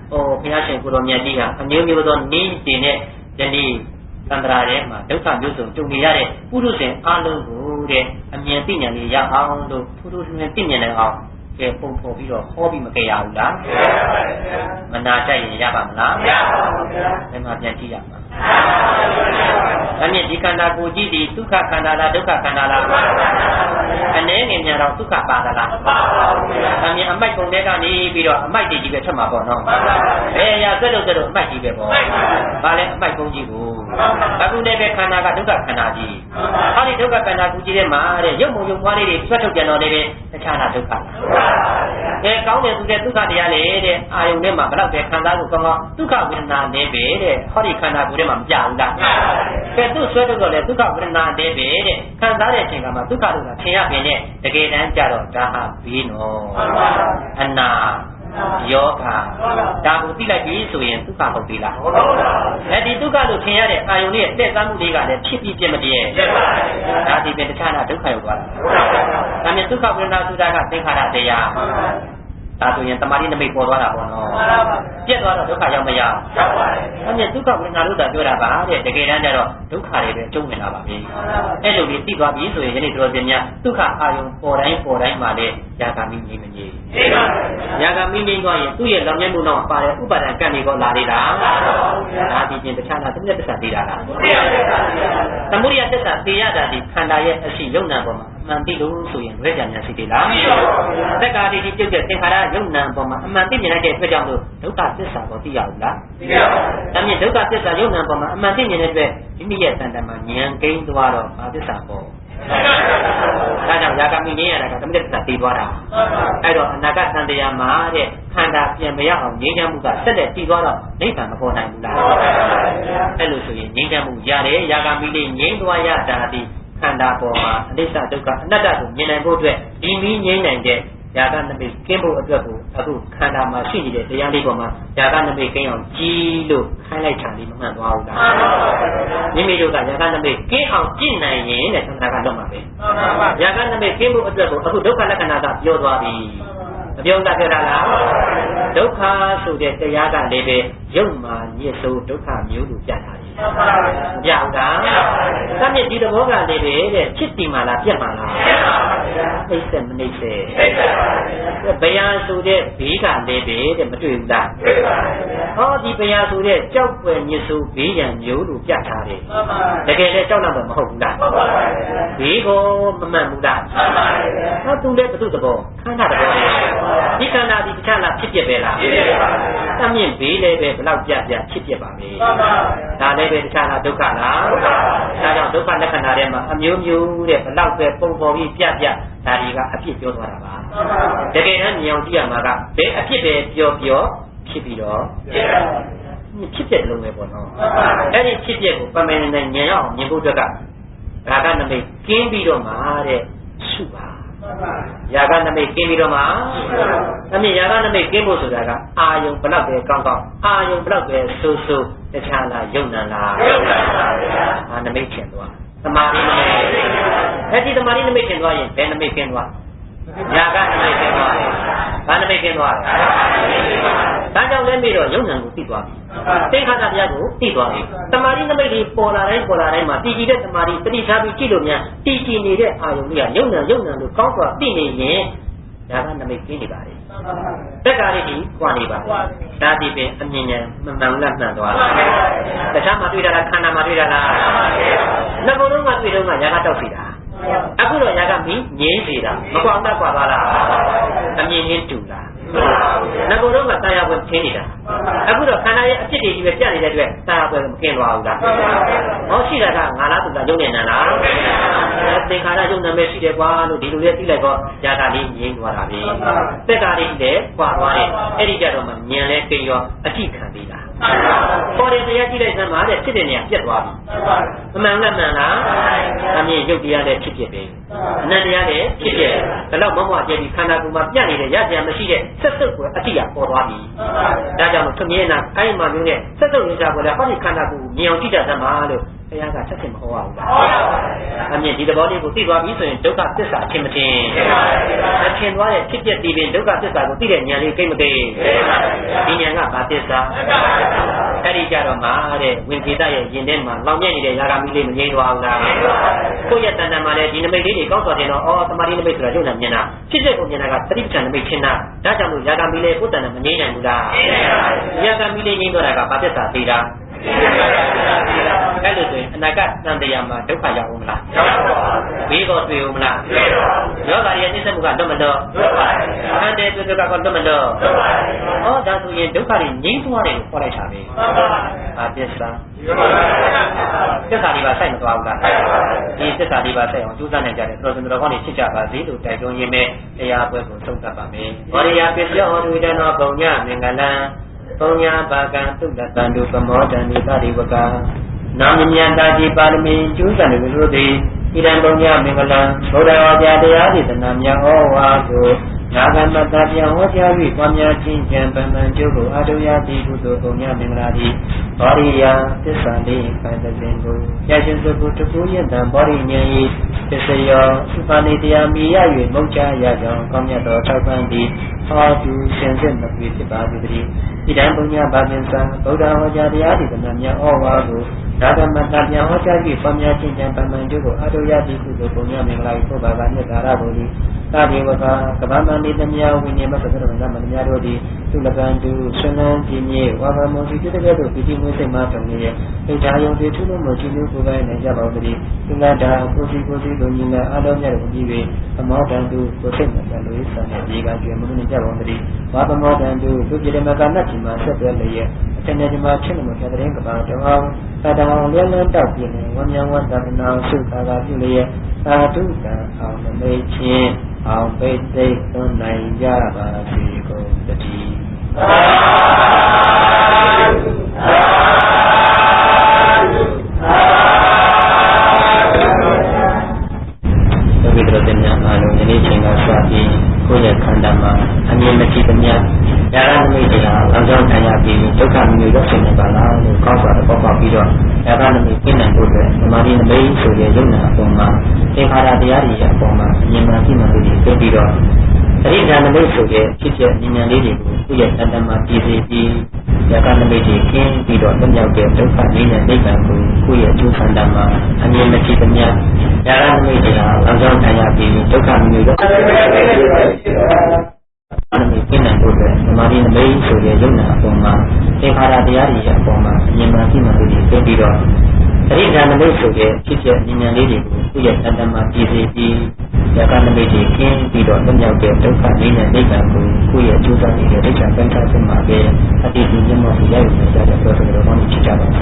ဟောဘုရားရှင်ကိုတော်မြတ်ကြီးဟာအမျိုးမျိုးသောနည်းတင်တဲ့ယနေ့သံဃာထဲမှာဒုက္ခမျိုးစုံကြုံနေရတဲ့ပုရုษင်အလုံးကိုတဲ့အမြင်သိဉာဏ်လေးရအောင်လို့ထူးထူးထွန်းထွန်းသိဉာဏ်နဲ့အောင်ကဲပုံဖော်ပြီးတော့ဟောပြီးမကြရဘူးလားမနာကြရင်ရပါမလားမရပါဘူးဗျာဘယ်မှာပြန်ကြည့်ရမှာဒါနဲ့ဒီခန္ဓာကိုယ်ကြီးဒီဒုက္ခခန္ဓာလားဒုက္ခခန္ဓာလားအနေငယ်များတော့ဒုက္ခပါဒလားပါပါဘူးဗျာအမြင်အမိုက်ပုံတွေကနေပြီးတော့အမိုက်တွေကြီးပဲထွက်မှာပေါ့နော်ဘယ်ရာဆွဲလို့အမိုက်ကြီးပဲပေါ့ဘာလဲအမိုက်ပုံကြီးကိုအခုလည်းပဲခန္ဓာကဒုက္ခခန္ဓာကြီးဟောဒီဒုက္ခခန္ဓာကိုယ်ကြီးထဲမှာတဲ့ရုပ်မုံရုပ်ပွားလေးတွေဆွဲထုတ်ပြန်တော့လည်းပဲတခြားတာဒုက္ခလားကောင်းတယ်သူတဲ့ဒုက္ခတရားလေတဲ့အာယုန်ထဲမှာဘယ်တော့ပဲခံစားလို့ကောင်းကောင်းဒုက္ခဝေဒနာနဲ့ပဲတဲ့ဟောဒီခန္ဓာကိုယ်ထဲမှာမပြဘူးလားသူဆွဲတော့လေဒုက္ခဝေဒနာနဲ့ပဲတဲ့ခံစားတဲ့အချိန်ကမှဒုက္ခလို့ထင်ရပြင်နဲ့တကယ်တမ်းကျတော့ဒါဟာဘေးနော်အနာယောဂဒါကိုသိလိုက်ပြီဆိုရင်ဒုက္ခဟုတ်ပြီလားဒီဒုက္ခလို့ထင်ရတဲ့အာယုန်ရဲ့တက်သားမှုလေးကလည်းဖြစ်ပြီးပြည့်မတည်းဒါဒီပဲတခြားတာဒုက္ခရောက်သွားတာဒါမြင်ဒုက္ခဝေဒနာဆိုတာကသင်္ခါရတရားဒါဆိုရင်တမာတိနမိတ်ပေါ်သွားတာပေါ့နော်ပြက်သွားတော့ဒုက္ခရောက်မရရောက်ပါတယ်ဒါမြင်ဒုက္ခဝေဒနာလို့သာပြောတာပါတဲ့တကယ်တမ်းကျတော့ဒုက္ခတွေပဲအကျုံးဝင်လာပါပြီအဲ့လိုလေးသိသွားပြီဆိုရင်ယနေ့တို့ပြင်များဒုက္ခအာယုံပေါ်တိုင်းမှာလေယာဂာမိငြိမငြိယာဂာမိငြိသွားရင်သူ့ရဲ့လောင်မြဲမှုတော့ပါတဲ့ဥပါဒံကံတွေကောလာသေးလားဒါဒီပြင်တခြားလားသမုဒ္ဒတ္တသေးတာလားသမုဒိယတ္တသေရတာဒီခန္ဓာရဲ့အရှိယုံနာပေါ်မှာအမှန်သိလို့ဆိုရင်ဝိဇ္ဇာဉာဏ်ရှိသေးလားသက္ကာတိပြုတ်တဲ့သင်္ခါရယုံနာပေါ်မှာအမှန်သိမြင်လိုက်တဲ့အတွက်ကြောင့်လို့ဒုက္ခသစ္စာကိုသိရဘူးလားသိရပါဘူးဒါမြင်ဒုက္ခသစ္စာယုံနာပေါ်မှာအမှန်သိမြင်တဲ့အတွက်မိမိရဲ့တဏ္ဍာမှာဉာဏ်ကိန်းသွားတော့ဘာသစ္စာပေါ်ဒါကြောင့်ယာကမိနေရတာကသမုဒ္ဒတ္တသိသွားတာအဲ့တော့အနာဂတ်သံတရားမှာတဲ့ခန္ဓာပြန်မရအောင်ငြိမ်းချမ်းမှုကဆက်လက်တည်သွားတော့နိဗ္ဗာန်မပေါ်နိုင်ဘူးလားအဲ့လိုဆိုရင်ငြိမ်းချမ်းမှုရတယ်ယာကမိလေးငြိမ်းသွားရတာဒီခန္ဓာပေါ်မှာအနိစ္စဒုက္ခအနတ္တကိုမြင်နိုင်ဖို့အတွက်ဒီနည်းငြိမ်းနိုင်တဲ့ယာကနမိတ်ကင်းဖို့အတွက်ကိုအခုခန္ဓာမှာရှိနေတဲ့တရားလေးပေါ်မှာယာကနမိတ်ကင်းအောင်ကြီးလို့ခိုင်းလိုက်တာလေးမမှန်သွားဘူးလားမိမိတို့ကယာကနမိတ်ကင်းအောင်ကြည့်နိုင်ရင်တဲ့သံဃာကတော့မှာပဲယာကနမိတ်ကင်းဖို့အတွက်ကိုအခုဒုက္ခလက္ခဏာကပြောသွားပြီမပြောတတ်ကြလားဒုက္ခဆိုတဲ့တရားကလည်းပဲရုပ်မှာညစ်ဆိုးဒုက္ခမျိုးလိုပြတာကြောက်တာသမြင့်ဒီသဘောကလည်းပဲတဲ့ချစ်တီမှလားပြက်မှလားအိတ်ဆက်မနှိမ့်ဆက်ဘယံဆိုတဲ့ဘေးကလည်းပဲတဲ့မတွေ့ဘူးလားဟောဒီဘယံဆိုတဲ့ကြောက်ွယ်ညစ်ဆိုးဘေးရန်မျိုးလိုပြထားတယ်တကယ်လည်းကြောက်တော့မဟုတ်ဘူးလားဘေးကိုမမှန်ဘူးလားဟောသူလည်းဘုသူသဘောခန္ဓာသဘောဒီခန္ဓာဒီတခြားလားဖြစ်ပြပဲလားသမြင့်ဘေးလည်းပဲဘလောက်ပြဖြစ်ပြပါမယ်ဒါလည်းပဲတခြားလားဒုက္ခလားဒါကြောင့်ဒုက္ခလက္ခဏာထဲမှာအမျိုးမျိုးတဲ့ဘလောက်ပဲပုံပေါ်ပြီးပြ ဒါတွေကအဖြစ်ပြောသွားတာပါတကယ်တမ်းမြင်အောင်ကြည့်ရမှာကဘယ်အဖြစ်ပဲပြောဖြစ်ပြီးတော့ဖြစ်တဲ့လုံးပဲပေါ့နော်အဲ့ဒီဖြစ်တဲ့ကိုပမေနဲ့ညံရအောင်မြင်ဖို့အတွက်ကဒါကနမိတ်ကင်းပြီးတော့မှတဲ့ရှုပါယာကနမိတ်ကင်းပြီးတော့မှအမြင်ယာကနမိတ်ကင်းဖို့ဆိုတာကအာယုံဘလောက်ပဲကောင်းကောင်းအာယုံဘလောက်ပဲဆိုးဆိုးတခြားလားယုံနာလားယုံနာပါဗျာအာနမိတ်ချင်သွားသမာဓိနမိတ်အဲ့ဒီသမာဓိနမိတ်ချင်သွားရင်ဘယ်နမိတ်ကင်းသွားယာကနမိတ်ကင်းသွားတယ်ဘာနမိတ်ကင်းသွားလဲဒါကြောင့်လည်းပြီးတော့ယုံနာကိုသိသွားပြီသင်္ခါရတရားကိုသိသွားပြီသမာဓိနမိတ်ကြီးပေါ်လာတိုင်းမှာတည်ကြည်တဲ့သမာဓိတတိထားပြီးကြည့်လို့များတည်ကြည်နေတဲ့အာယုံကြီးကယုံနာလို့ကောင်းစွာသိနေရင်ဒါကနမိတ်ကင်းနေပါလေတက္ကာရီကြီးကွာနေပါဒါဒီပင်အမြင်ဉာဏ်မမှန်လက်မှန်သွားတခြားမှာတွေ့တာလားခန္ဓာမှာတွေ့တာလားနှစ်ခုလုံးကတွေ့တော့ကယာကတောက်စီတာအခုတော့ယာကမင်းငြင်းစီတာမကွာတတ်ကွာပါလားအမြင်ချင်းတူလားငါတို့ကတရားပွဲထင်းနေတာအခုတော့ခန္ဓာရဲ့အဖြစ်တွေကြီးပဲပြနေတဲ့အတွက်တရားပွဲမကင်းသွားဘူးလားဟောရှိတာကငါလားသူကယုံနေနလားသင်္ခါရယုံနာမဲ့ရှိတယ်ကွာလို့ဒီလိုလေးသိလိုက်တော့ຢာတာလေးငြိမ်းသွားတာပဲသက်တာလေးလည်းကွာသွားတယ်အဲ့ဒီကြတော့မှဉာဏ်လဲကိန်းရောအထိခံသေးတာပေါ်တယ်တရားကြည့်လိုက်စမ်းပါတဲ့ဖြစ်တဲ့နေရာပြတ်သွားပြီမမှန်လားမှန်လားအမြင်ရုပ်တရားလည်းဖြစ်ပဲအနန္တရားလည်းဖြစ်တယ်ဒါတော့မမွားကျပြီးခန္ဓာကိုယ်မှာပြတ်နေတဲ့ရစရာမရှိတဲ့ဆက်စုပ်ကိုအတိအပေါ်သွားပြီဒါကြောင့်သမီးနာအဲ့ဒီမှာမျိုးနဲ့ဆက်စုပ်ရကြပေါ်လဲဟောဒီခန္ဓာကိုယ်မြင်အောင်ကြည့်တတ်သမှာလို့ဘုရားကဆက်စင်မဟောရဘူးလားအမြင်ဒီသဘောလေးကိုသိသွားပြီဆိုရင်ဒုက္ခသစ္စာအချင်းမချင်းအချင်းသွားတဲ့ဖြစ်ပျက်တည်ပြီးဒုက္ခသစ္စာကိုသိတဲ့ဉာဏ်လေးကိမ့်မကိမ့်ဒီဉာဏ်ကဘာသစ္စာအဲ့ဒီကြတော့မှတဲ့ဝင်ခေတရဲ့ယင်ထဲမှာလောင်မြဲနေတဲ့ယာဂမီလေးမငြိမ်းသွားဘူးလားကိုယ့်ရဲ့တဏ္ဍာမှာလည်းဒီနမိတ်လေးတွေကောင်းစွာတင်တော့သမာဓိနမိတ်ဆိုတာယုံနာမြင်တာဖြစ်တဲ့ကိုမြင်တာကသတိပဋ္ဌာန်နမိတ်ရှင်းတာဒါကြောင့်လို့ယာဂမီလေးကိုယ်တဏ္ဍာမငြိမ်းနိုင်ဘူးလားယာဂမီလေးငြိမ်းသွားတာကဘာသစ္စာသိတာအဲ့လိုဆိုရင်အနာဂတ်တန်တရားမှာဒုက္ခရောက်ဦးမလားဘေးတော့တွေ့ဦးမလားယောဂါရဲ့နှိစ္စမှုကလွတ်မလို့အန္တရာယ်ကတော့လွတ်မလို့ဟောဒါဆိုရင်ဒုက္ခတွေငြိမ်းသွားတယ်လို့ခေါ်လိုက်တာပဲအာသစ္စာသစ္စာတွေပါစိုက်မသွားဘူးလားဒီသစ္စာတွေပါစိုက်အောင်ကြိုးစားနိုင်ကြတယ်တော်တော်ကောင်းနေဖြစ်ကြပါစေလို့တိုက်တွန်းရင်းနဲ့တရားပွဲကိုဆုံးသတ်ပါမယ်ဝရိယပစ္စယောဒုဒနောပုံညမင်္ဂလံပုံညာပါကံသုတတံတုပမောဒံနိသတိဝကနာမဉ္ဇတာတိပါရမီကျူးစံလူတို့သည်ဣဒံပုံညာမင်္ဂလံဘုရားဝါပြတရားဒေသနာများဩဝါကိုနာဂမတ္တပြန်ဟောကြား၍ပွားများခြင်းကြံပမှန်ကျုပ်ကိုအာတုယတိကုသိုလ်ပုံညာမင်္ဂလာသည်ဘောရိယသစ္စာလေးပိုင်တဲ့စဉ်ကိုရခြင်းစုကိုတကူရတံဘောရိဉာဏ်ဤသစ္စယောဥပနိတရားမိရ၍မုတ်ချရကြောင်းကောင်းမြတ်သောထောက်ပံ့သည်ဟောသူရှင်စစ်မပြေဖြစ်ပါသည်တည်းဣဒံပုံညာဘာပင်စံဗုဒ္ဓဟောကြားတရားဒေသနာများဩဝါကိုနာဂမတ္တပြန်ဟောကြား၍ပွားများခြင်းကြံပမှန်ကျုပ်ကိုအာတုယတိကုသိုလ်ပုံညာမင်္ဂလာ၏ဘုရားကမြတ်သာရတော်သည်သာဒေဝကကဗ္ဗမန္တိတမြဝိနည်းမသရဏမန္တများတို့သည်သူလကံတုဆွမ်းလန်းခြင်းမြေဝါဘမောတိတကယ်တို့ပိဋိမွေးစိတ်မှဆောင်နေရဲ့ဣဒာယုံတွေထုလို့မကြည့်လို့ကိုယ်ပိုင်နိုင်ကြပါဦးတည်းသူလတာကိုစီတို့ညီလာအားလုံးများတို့ပြီးပြီသမောတံတုကိုစိတ်မှန်လို့ဆံတဲ့ဒီကကျွေးမလို့နေကြပါဦးတည်းဝါဘမောတံတုသူကြည်မကနတ်ကြီးမှာဆက်သွဲလျက်အတနေဒီမှာဖြစ်လို့မဖြစ်တဲ့ကဘာတော်တတအောင်လျက်လျက်တောက်ပြင်းဝမြဝတ္တနာစုခါကပြုလျက်သာဓုတံအောင်နမိတ်ချင်းအောင်ပိတ်သိသွန်နိုင်ကြပါစေကုန်သတည်းဘုရားတော်တင်များအားလုံးယနေ့ချိန်ကစပြီးကိုယ့်ရဲ့ခန္ဓာမှာအမြင်မကြည့်သမျှယာရနမိတ်တရားအကြောင်းခံရပြီးဒုက္ခမျိုးရောက်နေပါလားလို့ကောင်းစွာတော့ပေါက်ပြီးတော့ယာရနမိတ်ပြည့်နိုင်ဖို့အတွက်သမာဓိနမိတ်ဆိုတဲ့ယုံနာအပေါ်မှာသင်္ခါရတရားတွေအပေါ်မှာအမြင်မှကြည့်မှလို့ဒီသိပြီးတော့အရိဒါနမိတ်ဆိုတဲ့ဖြစ်ဖြစ်ဉာဏ်လေးတွေကိုကိုယ့်ရဲ့တဏ္ဍာမှာပြည့်စုံပြီးယာရနမိတ်တွေကင်းပြီးတော့လွတ်မြောက်တဲ့ဒုက္ခလေးနဲ့နိဗ္ဗာန်ကိုကိုယ့်ရဲ့အကျိုးဆန္ဒမှာအမြင်မကြည့်သမျှယာရနမိတ်တရားအကြောင်းခံရပြီးဒုက္ခမျိုးရောက်အနမိတ်ပြင်းနိုင်ဖို့အတွက်သမာဓိနမိတ်ဆိုတဲ့ယုံနာအပေါ်မှာသင်္ခါရတရားတွေအပေါ်မှာအမြင်မှကြည့်မှလို့ဒီသိပြီးတော့အရိဒါနမိတ်ဆိုတဲ့ဖြစ်ဖြစ်ဉာဏ်လေးတွေကိုကိုယ့်ရဲ့တဏ္ဍာမှာပြည့်စုံပြီးယာကနမိတ်တွေကင်းပြီးတော့လွတ်မြောက်တဲ့ဒုက္ခလေးနဲ့နိဗ္ဗာန်ကိုကိုယ့်ရဲ့အကျိုးဆောင်နေတဲ့ဒိဋ္ဌာပဋ္ဌာစမှာပဲအတိအကျမျက်မှောက်ရရတဲ့ပြောဆိုတော်ကောင်းကြီးဖြစ်ကြပါစေ